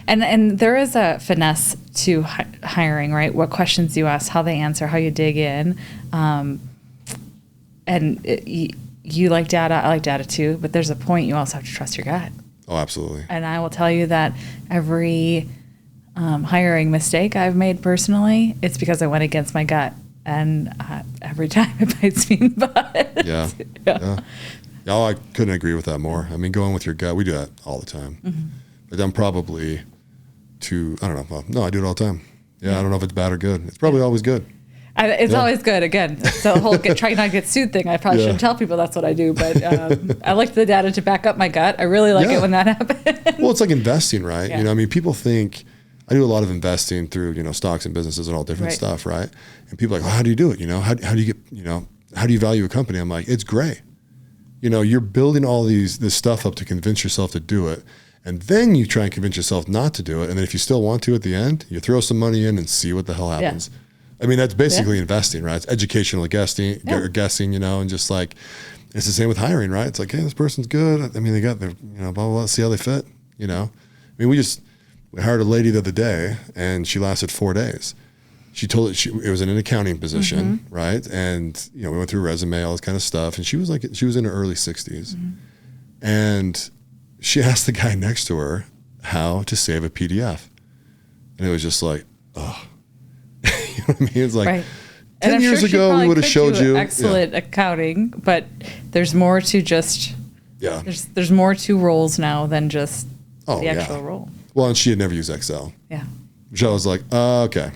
And there is a finesse to hiring, right? What questions you ask, how they answer, how you dig in. You like data, I like data too, but there's a point you also have to trust your gut. Oh, absolutely. And I will tell you that every hiring mistake I've made personally, it's because I went against my gut. And every time it bites me in the butt. Yeah. Oh, I couldn't agree with that more. I mean, going with your gut, we do that all the time. Mm-hmm. But I'm probably I don't know. Well, no, I do it all the time. Yeah, I don't know if it's bad or good. It's probably always good. It's always good. Again, the whole try not to get sued thing. I probably shouldn't tell people that's what I do, but I like the data to back up my gut. I really like it when that happens. Well, it's like investing, right? Yeah. People think I do a lot of investing through stocks and businesses and all different stuff, right? And people are like, well, how do you do it? How do you get how do you value a company? I'm like, it's gray. You're building all this stuff up to convince yourself to do it. And then you try and convince yourself not to do it. And then if you still want to at the end, you throw some money in and see what the hell happens. Yeah. I mean, that's basically investing, right? It's educational guessing, and just like, it's the same with hiring, right? It's like, hey, this person's good. I mean, they got their, blah, blah, blah, see how they fit, I mean, we hired a lady the other day and she lasted 4 days. She told it was in an accounting position, right? And, we went through resume, all this kind of stuff. And she was in her early 60s. Mm-hmm. And she asked the guy next to her how to save a PDF. And it was just like, oh. You know what I mean? It's like 10 years ago, we would have showed you excellent accounting, but there's more to just, there's more to roles now than just the actual role. Well, and she had never used Excel. Yeah. Which I was like, okay.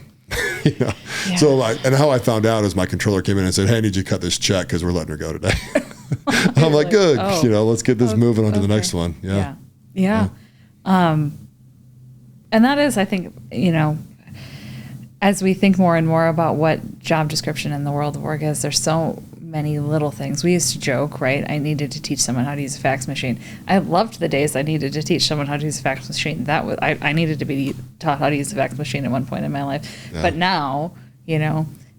So and how I found out is my controller came in and said, hey, I need you to cut this check because we're letting her go today. I'm like, good. Let's get this moving on to the next one. Yeah. And that is, I think, as we think more and more about what job description in the world of work is, there's so many little things. We used to joke, right? I needed to teach someone how to use a fax machine. I loved the days I needed to teach someone how to use a fax machine. I needed to be taught how to use a fax machine at one point in my life. Yeah. But now,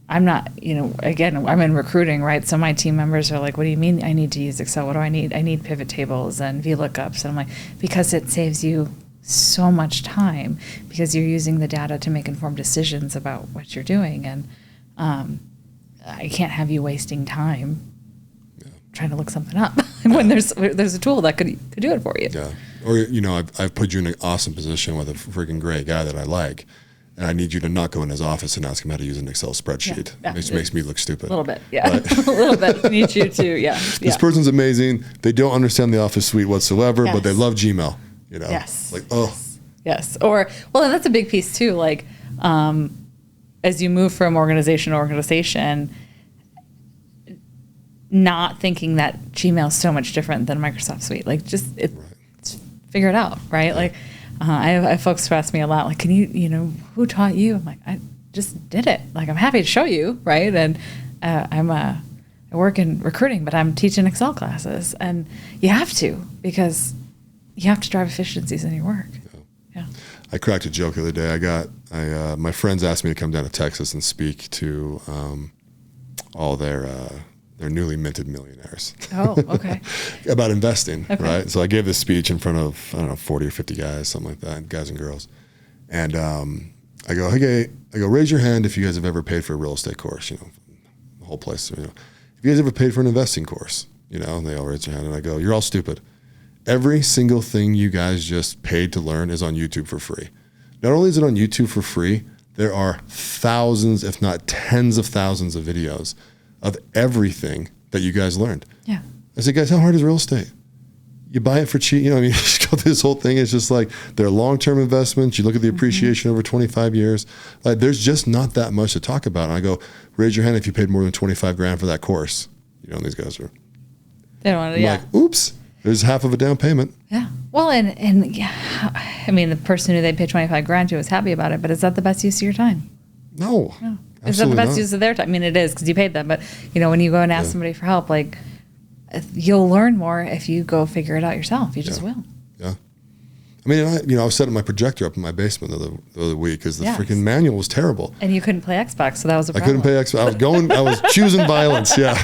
I'm not, again, I'm in recruiting, right? So my team members are like, what do you mean I need to use Excel? What do I need? I need pivot tables and VLOOKUPs. And I'm like, because it saves you so much time because you're using the data to make informed decisions about what you're doing. And I can't have you wasting time trying to look something up when there's a tool that could do it for you. Yeah. Or, I've put you in an awesome position with a freaking great guy that I like, and I need you to not go in his office and ask him how to use an Excel spreadsheet. Yeah. It makes me look stupid. A little bit, yeah. Right? A little bit. Need you to, This person's amazing. They don't understand the Office suite whatsoever, but they love Gmail. Yes. Like, oh. Yes. Or, and that's a big piece too. Like, as you move from organization to organization, not thinking that Gmail is so much different than Microsoft Suite. Like, just figure it out, right? Yeah. Like, I have folks who ask me a lot, like, can you, who taught you? I'm like, I just did it. Like, I'm happy to show you, right? And I work in recruiting, but I'm teaching Excel classes, and you have to, because you have to drive efficiencies in your work. Yeah. I cracked a joke the other day. My friends asked me to come down to Texas and speak to all their newly minted millionaires. Oh, okay. About investing, right? So I gave this speech in front of, 40 or 50 guys, something like that, guys and girls. And I go, raise your hand if you guys have ever paid for a real estate course, the whole place. If you guys ever paid for an investing course, and they all raise their hand, and I go, you're all stupid. every single thing you guys just paid to learn is on YouTube for free. Not only is it on YouTube for free, there are thousands, if not tens of thousands of videos of everything that you guys learned. Yeah. I said, guys, how hard is real estate? You buy it for cheap. You know, I mean, you just go through this whole thing. It's just like they're long-term investments. You look at the appreciation over 25 years. Like, there's just not that much to talk about. And I go, raise your hand if you paid more than 25 grand for that course. You know, and these guys are. They don't want to. Yeah. Like, oops, there's half of a down payment. Yeah. Well, and yeah, I mean, the person who they paid 25 grand to was happy about it, but is that the best use of your time? No. Is that the best use of their time? I mean, it is because you paid them, but you know, when you go and ask somebody for help, like, you'll learn more if you go figure it out yourself. You just will. Yeah. I mean, I was setting my projector up in my basement the other week because the freaking manual was terrible. And you couldn't play Xbox, so that was a problem. I couldn't play Xbox. I was choosing violence. Yeah.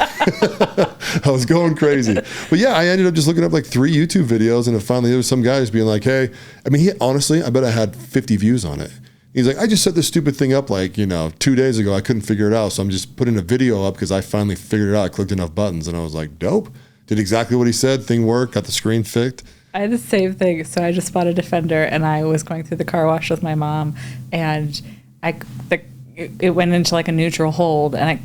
I was going crazy. But yeah, I ended up just looking up like 3 YouTube videos, and then finally there was some guy just being like, hey, I mean, honestly, I bet I had 50 views on it. He's like, I just set this stupid thing up like, 2 days ago. I couldn't figure it out. So I'm just putting a video up because I finally figured it out. I clicked enough buttons and I was like, dope. Did exactly what he said. Thing worked. Got the screen fixed. I had the same thing. So I just bought a Defender and I was going through the car wash with my mom and it went into like a neutral hold and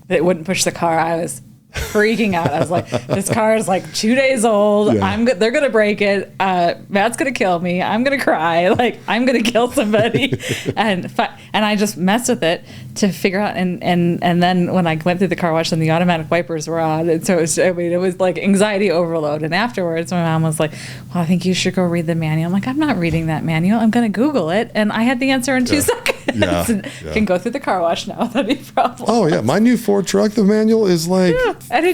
it wouldn't push the car. I was freaking out. I was like, this car is like 2 days old. Yeah. They're going to break it. Matt's going to kill me. I'm going to cry. Like, I'm going to kill somebody. and I just messed with it to figure out. And then when I went through the car wash, then the automatic wipers were on. And so it was like anxiety overload. And afterwards, my mom was like, well, I think you should go read the manual. I'm like, I'm not reading that manual. I'm going to Google it. And I had the answer in 2 seconds. Yeah. Can go through the car wash now without any problem. Oh, yeah. My new Ford truck, the manual is like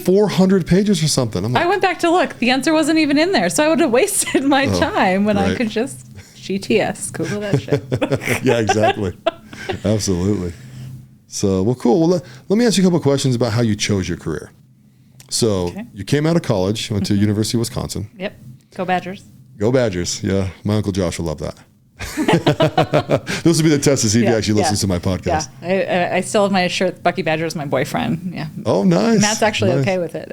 400 pages or something. I'm like, I went back to look. The answer wasn't even in there. So I would have wasted my time when I could just GTS, Google that shit. Yeah, exactly. Absolutely. So, well, cool. Well, let me ask you a couple of questions about how you chose your career. So you came out of college, went to University of Wisconsin. Yep. Go Badgers. Go Badgers. Yeah. My Uncle Josh will love that. This will be the test to see if he actually listens to my podcast. Yeah, I still have my shirt. Bucky Badger is my boyfriend. Yeah. Oh, nice. Matt's actually okay with it.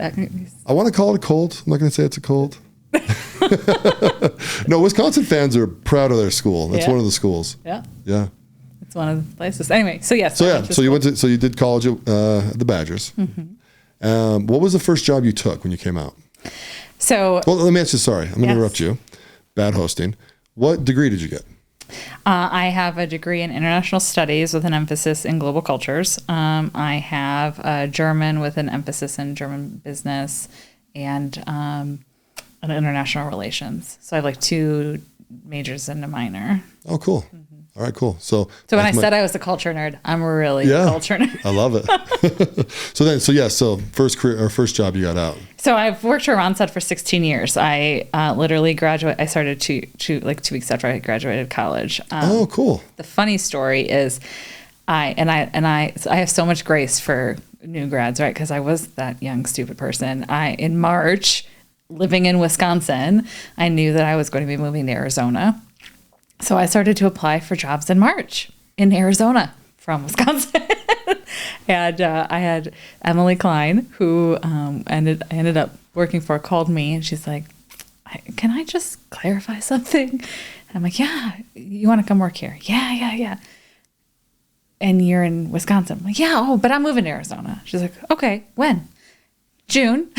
I want to call it a cold. I'm not going to say it's a cold. No, Wisconsin fans are proud of their school. That's one of the schools. Yeah. Yeah. It's one of the places. Anyway, so yes. So you did college at the Badgers. Mm-hmm. What was the first job you took when you came out? Well, let me ask you. Sorry, I'm going to interrupt you. Bad hosting. What degree did you get? I have a degree in international studies with an emphasis in global cultures. I have German with an emphasis in German business and international relations. So I have like 2 majors and a minor. Oh, cool. Mm-hmm. All right, cool. So when I said I was a culture nerd, I'm really a culture nerd. I love it. So first job you got out. So I've worked for Randstad for 16 years. I literally graduated. I started 2 weeks after I graduated college. Oh, cool. The funny story is, I have so much grace for new grads, right? Because I was that young stupid person. In March, living in Wisconsin, I knew that I was going to be moving to Arizona. So I started to apply for jobs in March in Arizona from Wisconsin. And I had Emily Klein, who I ended up working for, called me, and she's like, can I just clarify something? And I'm like, yeah, you want to come work here? Yeah. And you're in Wisconsin? I'm like, yeah, but I'm moving to Arizona. She's like, okay, when? June.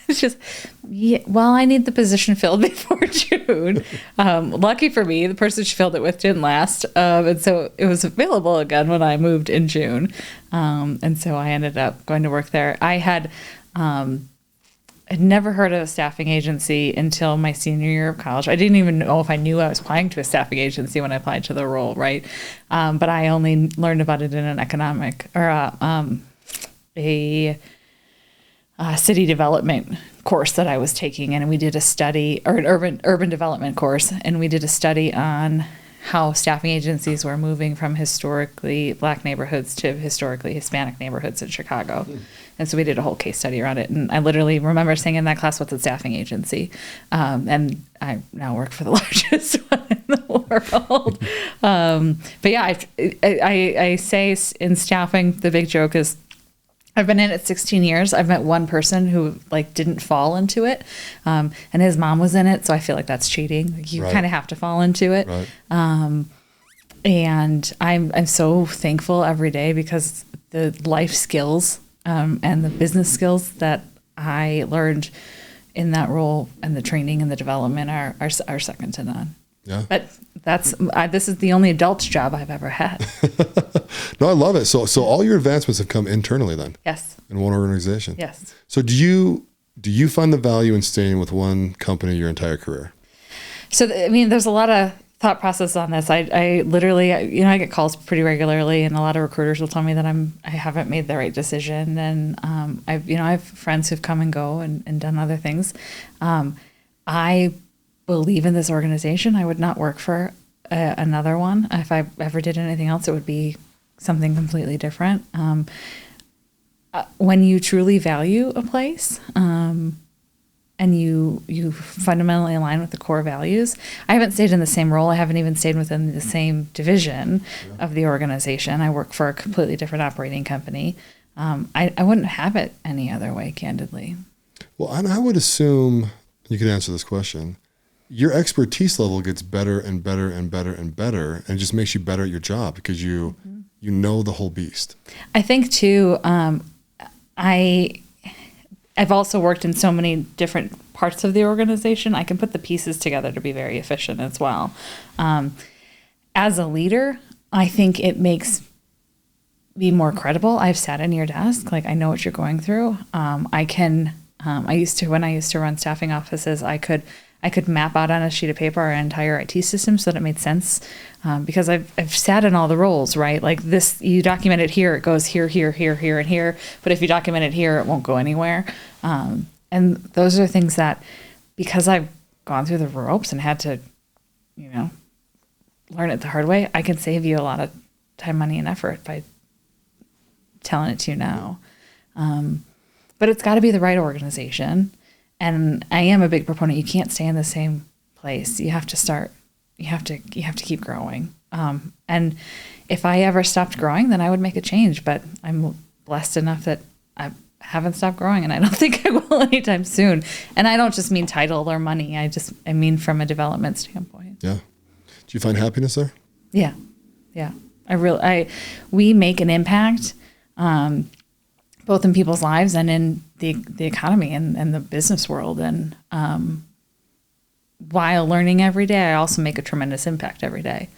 It's just, I need the position filled before June. Lucky for me, the person she filled it with didn't last. And so it was available again when I moved in June. And so I ended up going to work there. I had never heard of a staffing agency until my senior year of college. I didn't even know if I knew I was applying to a staffing agency when I applied to the role, right? But I only learned about it in an economic or a city development course that I was taking, and we did a study, or an urban development course, and we did a study on how staffing agencies were moving from historically Black neighborhoods to historically Hispanic neighborhoods in Chicago. And so we did a whole case study around it. And I literally remember saying in that class, what's a staffing agency? And I now work for the largest one in the world. But yeah, I say in staffing, the big joke is I've been in it 16 years. I've met one person who like didn't fall into it. And his mom was in it. So I feel like that's cheating. Like you kind of have to fall into it. Right. And I'm so thankful every day because the life skills, and the business skills that I learned in that role and the training and the development are second to none. Yeah. But this is the only adult's job I've ever had. No, I love it. So all your advancements have come internally then? Yes. In one organization? Yes. So do you find the value in staying with one company your entire career? So, there's a lot of thought process on this. I literally, I get calls pretty regularly, and a lot of recruiters will tell me that I haven't made the right decision. And, I have friends who've come and go and done other things. I believe in this organization. I would not work for another one. If I ever did anything else, it would be something completely different. When you truly value a place, and you fundamentally align with the core values. I haven't stayed in the same role. I haven't even stayed within the same division of the organization. I work for a completely different operating company. I wouldn't have it any other way, candidly. Well, and I would assume, you could answer this question, your expertise level gets better and better and better and better, and it just makes you better at your job because you know the whole beast. I think too, I've also worked in so many different parts of the organization. I can put the pieces together to be very efficient as well. As a leader, I think it makes me more credible. I've sat in your desk, like I know what you're going through. When I used to run staffing offices, I could map out on a sheet of paper our entire IT system so that it made sense, because I've sat in all the roles, right? Like this, you document it here, it goes here, here, here, here, and here. But if you document it here, it won't go anywhere. And those are things that, because I've gone through the ropes and had to, learn it the hard way, I can save you a lot of time, money, and effort by telling it to you now. But it's got to be the right organization. And I am a big proponent. You can't stay in the same place. You have to start. You have to keep growing. And if I ever stopped growing, then I would make a change. But I'm blessed enough that I haven't stopped growing, and I don't think I will anytime soon. And I don't just mean title or money. I mean from a development standpoint. Yeah. Do you find happiness there? Yeah. Yeah. We make an impact, both in people's lives and in the economy and the business world. And while learning every day, I also make a tremendous impact every day,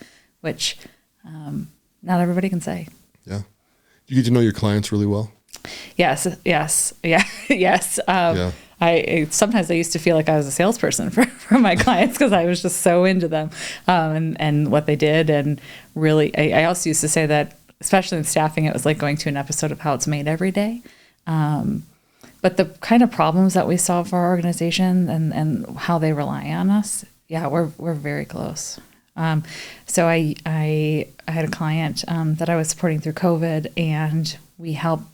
which not everybody can say. Yeah. Do you get to know your clients really well? Yes. Yeah. Yes. Sometimes I used to feel like I was a salesperson for my clients because I was just so into them and what they did. And really, I also used to say that, especially in staffing, it was like going to an episode of How It's Made every day. But the kind of problems that we solve for our organization and how they rely on us, we're very close. So I had a client that I was supporting through COVID, and we helped,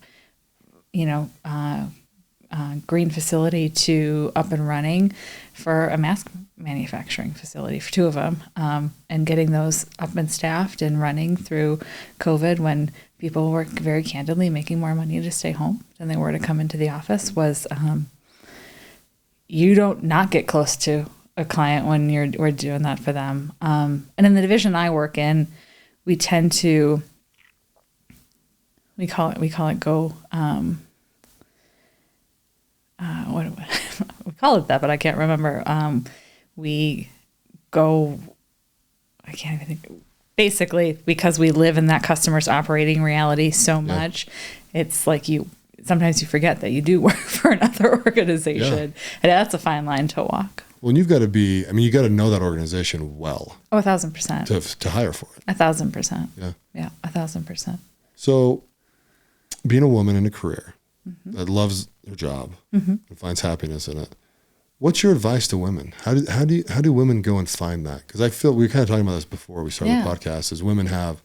green facility to up and running for a mask manufacturing facility for two of them, and getting those up and staffed and running through COVID when people were very candidly making more money to stay home than they were to come into the office was, you don't not get close to a client when we're doing that for them. And in the division I work in, we tend to, we call it go, we call it that, but I can't remember. We go, I can't even think. Basically, because we live in that customer's operating reality so much, it's like sometimes you forget that you do work for another organization, and that's a fine line to walk. Well, and you got to know that organization well. Oh, 1,000%. To hire for it. 1,000%. Yeah. Yeah, 1,000%. So, being a woman in a career that loves their job and finds happiness in it, what's your advice to women? How do women go and find that? Because I feel we were kind of talking about this before we started the podcast. Is women have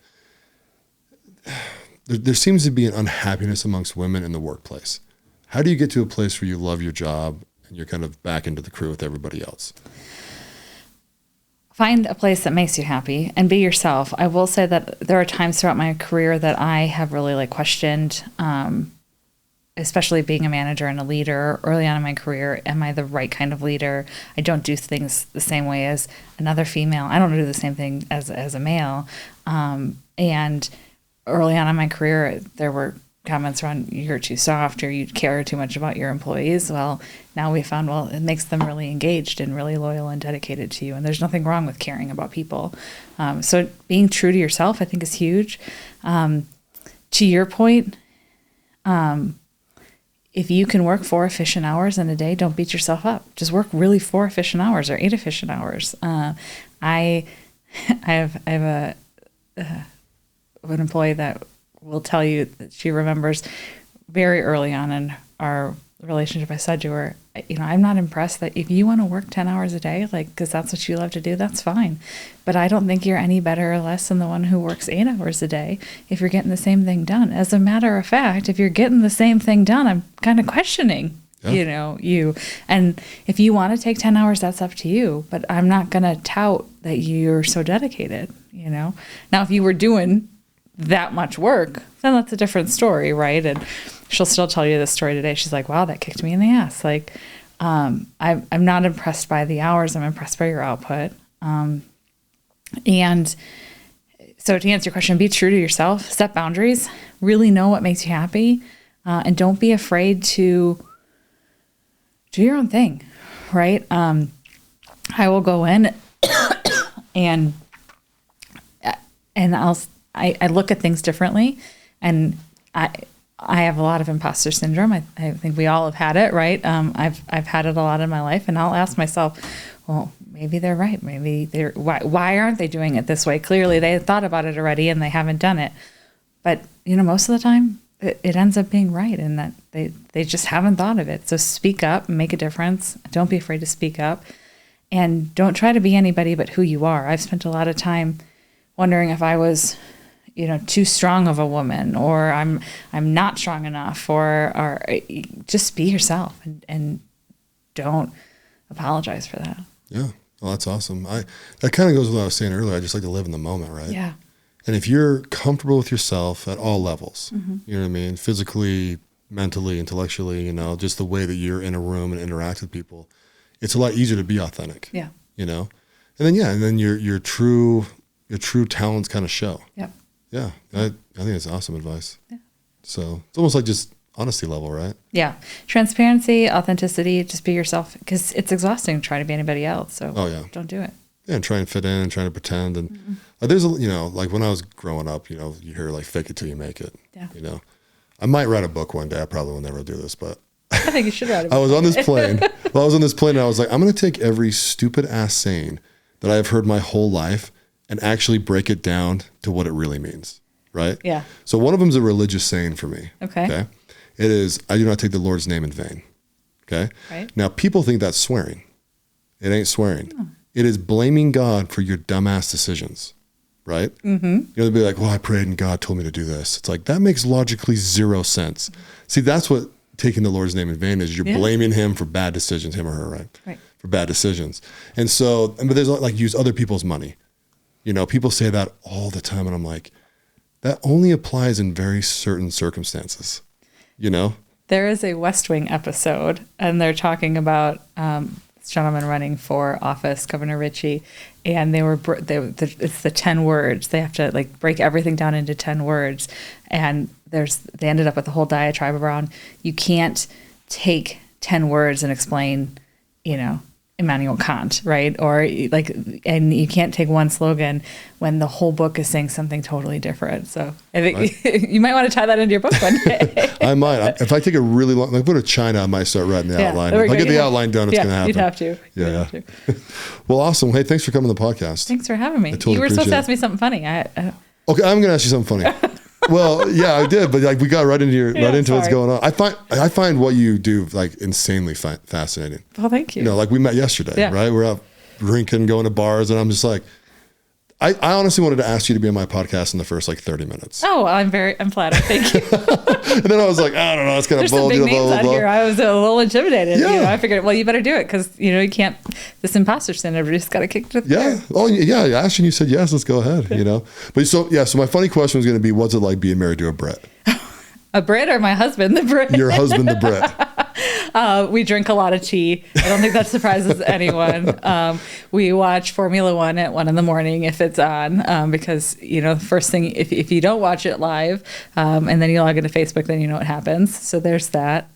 there seems to be an unhappiness amongst women in the workplace. How do you get to a place where you love your job and you're kind of back into the crew with everybody else? Find a place that makes you happy and be yourself. I will say that there are times throughout my career that I have really questioned especially being a manager and a leader early on in my career, am I the right kind of leader? I don't do things the same way as another female. I don't do the same thing as a male. And early on in my career, there were comments around, you're too soft or you care too much about your employees. Well, now we found, well, it makes them really engaged and really loyal and dedicated to you. And there's nothing wrong with caring about people. So being true to yourself, I think, is huge. To your point, if you can work 4 efficient hours in a day, don't beat yourself up. Just work really 4 efficient hours or 8 efficient hours. I have an employee that will tell you that she remembers very early on in our relationship, I said to her, I'm not impressed that if you want to work 10 hours a day, because that's what you love to do, that's fine. But I don't think you're any better or less than the one who works 8 hours a day if you're getting the same thing done. As a matter of fact, if you're getting the same thing done, I'm kind of questioning, you. And if you want to take 10 hours, that's up to you. But I'm not going to tout that you're so dedicated, Now, if you were doing that much work, then that's a different story, right? And she'll still tell you this story today. She's like, wow, that kicked me in the ass. I'm not impressed by the hours. I'm impressed by your output. And so to answer your question, be true to yourself, set boundaries, really know what makes you happy, and don't be afraid to do your own thing, right? I will go in and I look at things differently, and I have a lot of imposter syndrome. I think we all have had it, right? I've had it a lot in my life, and I'll ask myself, well, maybe they're right. Maybe why aren't they doing it this way? Clearly they had thought about it already and they haven't done it. But, most of the time it ends up being right, in that they just haven't thought of it. So speak up and make a difference. Don't be afraid to speak up, and don't try to be anybody but who you are. I've spent a lot of time wondering if I was, too strong of a woman, or I'm not strong enough, or just be yourself and don't apologize for that. Yeah. Well, that's awesome. That kind of goes with what I was saying earlier. I just like to live in the moment, right? Yeah. And if you're comfortable with yourself at all levels, Mm-hmm. you know what I mean? Physically, mentally, intellectually, just the way that you're in a room and interact with people, it's a lot easier to be authentic. Yeah. And then your true talents kind of show. Yep. Yeah. I think that's awesome advice. Yeah. So it's almost like just honesty level, right? Yeah. Transparency, authenticity, just be yourself, because it's exhausting to try to be anybody else. So don't do it. Yeah, and try and fit in and try to pretend. And Mm-hmm. there's like when I was growing up, you hear like fake it till you make it. Yeah. I might write a book one day. I probably will never do this, but I think you should write a book. I was on this plane. And I was like, I'm going to take every stupid ass saying that I've heard my whole life and actually break it down to what it really means. Right? Yeah. So one of them is a religious saying for me. Okay. It is, I do not take the Lord's name in vain. Okay. Right. Now people think that's swearing. It ain't swearing. Oh. It is blaming God for your dumbass decisions. Right? Mm-hmm. They'll be like, well, I prayed and God told me to do this. It's like, that makes logically zero sense. See, that's what taking the Lord's name in vain is. You're blaming him for bad decisions, him or her, right? Right. For bad decisions. And so, but there's like, use other people's money. People say that all the time. And I'm like, that only applies in very certain circumstances, There is a West Wing episode, and they're talking about this gentleman running for office, Governor Ritchie, and it's the 10 words. They have to break everything down into 10 words, and they ended up with a whole diatribe around, you can't take 10 words and explain, Immanuel Kant, right? Or and you can't take one slogan when the whole book is saying something totally different. So I think you might want to tie that into your book one day. I might. If I take a really long, go to China, I might start writing the outline. If I get the outline done, it's going to happen. You'd have to. Yeah. Well, awesome. Hey, thanks for coming to the podcast. Thanks for having me. You were supposed to ask me something funny. Okay, I'm going to ask you something funny. Well, yeah, I did, but we got right into what's going on. I find what you do insanely fascinating. Well, thank you. We met yesterday, right? We're out drinking, going to bars, and I'm just like, I honestly wanted to ask you to be on my podcast in the first 30 minutes. Oh, I'm flattered. Thank you. And then I was like, I don't know, it's kind of bold. There's some big names out here. I was a little intimidated. Yeah. I figured, well, you better do it because you can't. This imposter syndrome just got to kick to the Yeah. Oh, yeah. I asked you, and you said yes. Let's go ahead. But so my funny question was going to be, what's it like being married to a Brit? A Brit or my husband, the Brit? Your husband, the Brit. We drink a lot of tea. I don't think that surprises anyone. We watch Formula One at 1 a.m. if it's on, because, the first thing, if you don't watch it live, and then you log into Facebook, then you know what happens. So there's that.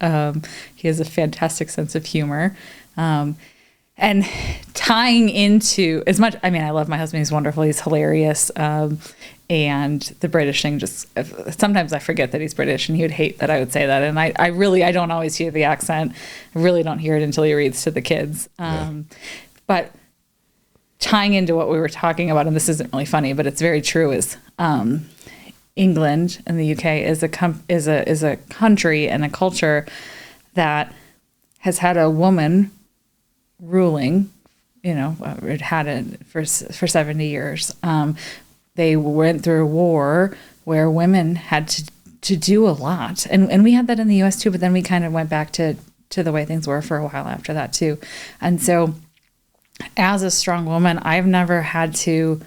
He has a fantastic sense of humor. And tying into as much, I love my husband. He's wonderful. He's hilarious. And the British thing, just sometimes I forget that he's British, and he would hate that I would say that. And I don't always hear the accent. I really don't hear it until he reads to the kids. But tying into what we were talking about, and this isn't really funny, but it's very true, is England and the UK is a country and a culture that has had a woman ruling. It had it for 70 years. They went through a war where women had to do a lot. And we had that in the U.S. too, but then we kind of went back to the way things were for a while after that too. And so as a strong woman, I've never had to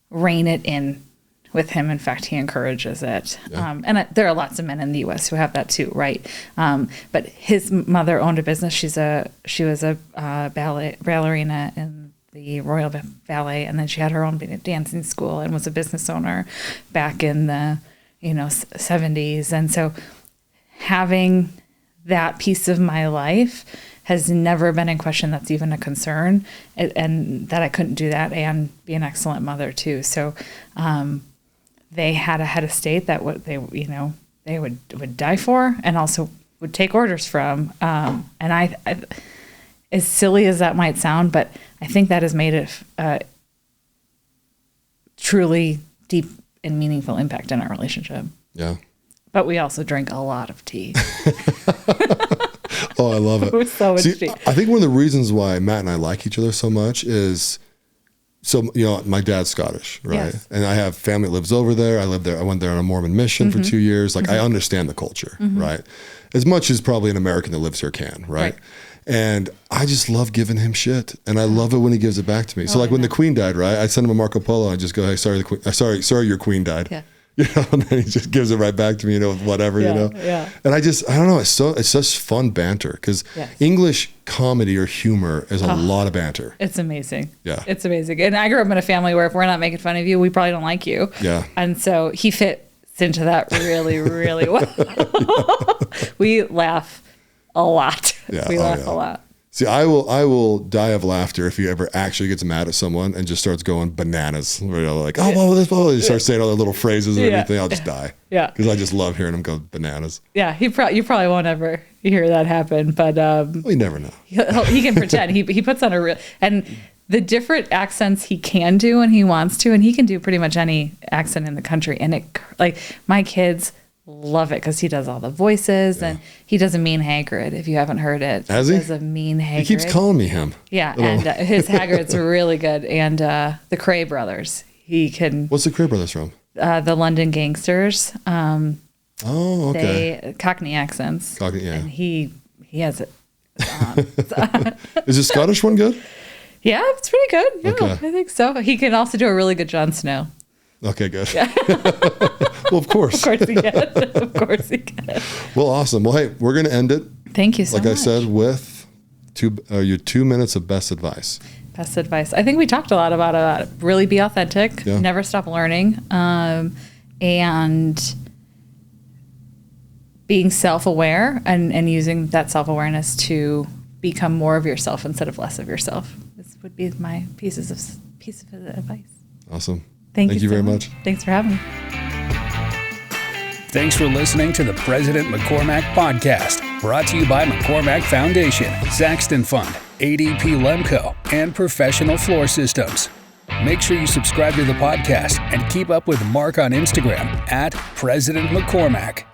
rein it in with him. In fact, he encourages it. Yeah. And there are lots of men in the U.S. who have that too, right? But his mother owned a business. She was a ballerina in the Royal Ballet, and then she had her own dancing school and was a business owner back in the 70s. And so having that piece of my life has never been in question. That's even a concern, and that I couldn't do that and be an excellent mother too. So they had a head of state that they would die for, and also would take orders from. And I as silly as that might sound, but I think that has made it truly deep and meaningful impact in our relationship. Yeah. But we also drink a lot of tea. Oh, I love it. So much tea. I think one of the reasons why Matt and I like each other so much is, my dad's Scottish, right? Yes. And I have family that lives over there. I lived there. I went there on a Mormon mission for 2 years. I understand the culture, right? As much as probably an American that lives here can, right? And I just love giving him shit, and I love it when he gives it back to me. So when the Queen died, right? I send him a Marco Polo. I just go, "Hey, sorry, the Queen. Sorry, your Queen died." Yeah. And then he just gives it right back to me, with whatever, Yeah. And I don't know. It's such fun banter, because English comedy or humor is a lot of banter. It's amazing. Yeah. It's amazing. And I grew up in a family where if we're not making fun of you, we probably don't like you. Yeah. And so he fits into that really, really well. We laugh a lot. Yeah. We laugh a lot. See, I will die of laughter if he ever actually gets mad at someone and just starts going bananas. Like, oh, well, this, well, he starts saying all the little phrases and everything. I'll just die. Yeah. Because I just love hearing him go bananas. Yeah. You probably won't ever hear that happen, but we never know. He can pretend. He puts on a real, and the different accents he can do when he wants to, and he can do pretty much any accent in the country. And my kids love it because he does all the voices, and he does a mean Hagrid. If you haven't heard it, has he? Does a mean Hagrid. He keeps calling me him. Yeah, and his Hagrid's really good. And the Cray brothers, he can. What's the Cray brothers from? The London Gangsters. Oh, okay. They Cockney accents. Cockney, yeah. And he has it. Is the Scottish one good? Yeah, it's pretty good. Yeah, okay. I think so. He can also do a really good Jon Snow. Okay, good. Yeah. Well, of course. Of course he can. Of course he can. Well, awesome. Well, hey, we're going to end it. Thank you so much. Like I said, with your 2 minutes of best advice. Best advice. I think we talked a lot about really be authentic, never stop learning, and being self-aware and using that self-awareness to become more of yourself instead of less of yourself. This would be my piece of advice. Awesome. Thank you very much. Thanks for having me. Thanks for listening to the President McCormack Podcast, brought to you by McCormack Foundation, Saxton Fund, ADP Lemco, and Professional Floor Systems. Make sure you subscribe to the podcast and keep up with Mark on Instagram @President McCormack.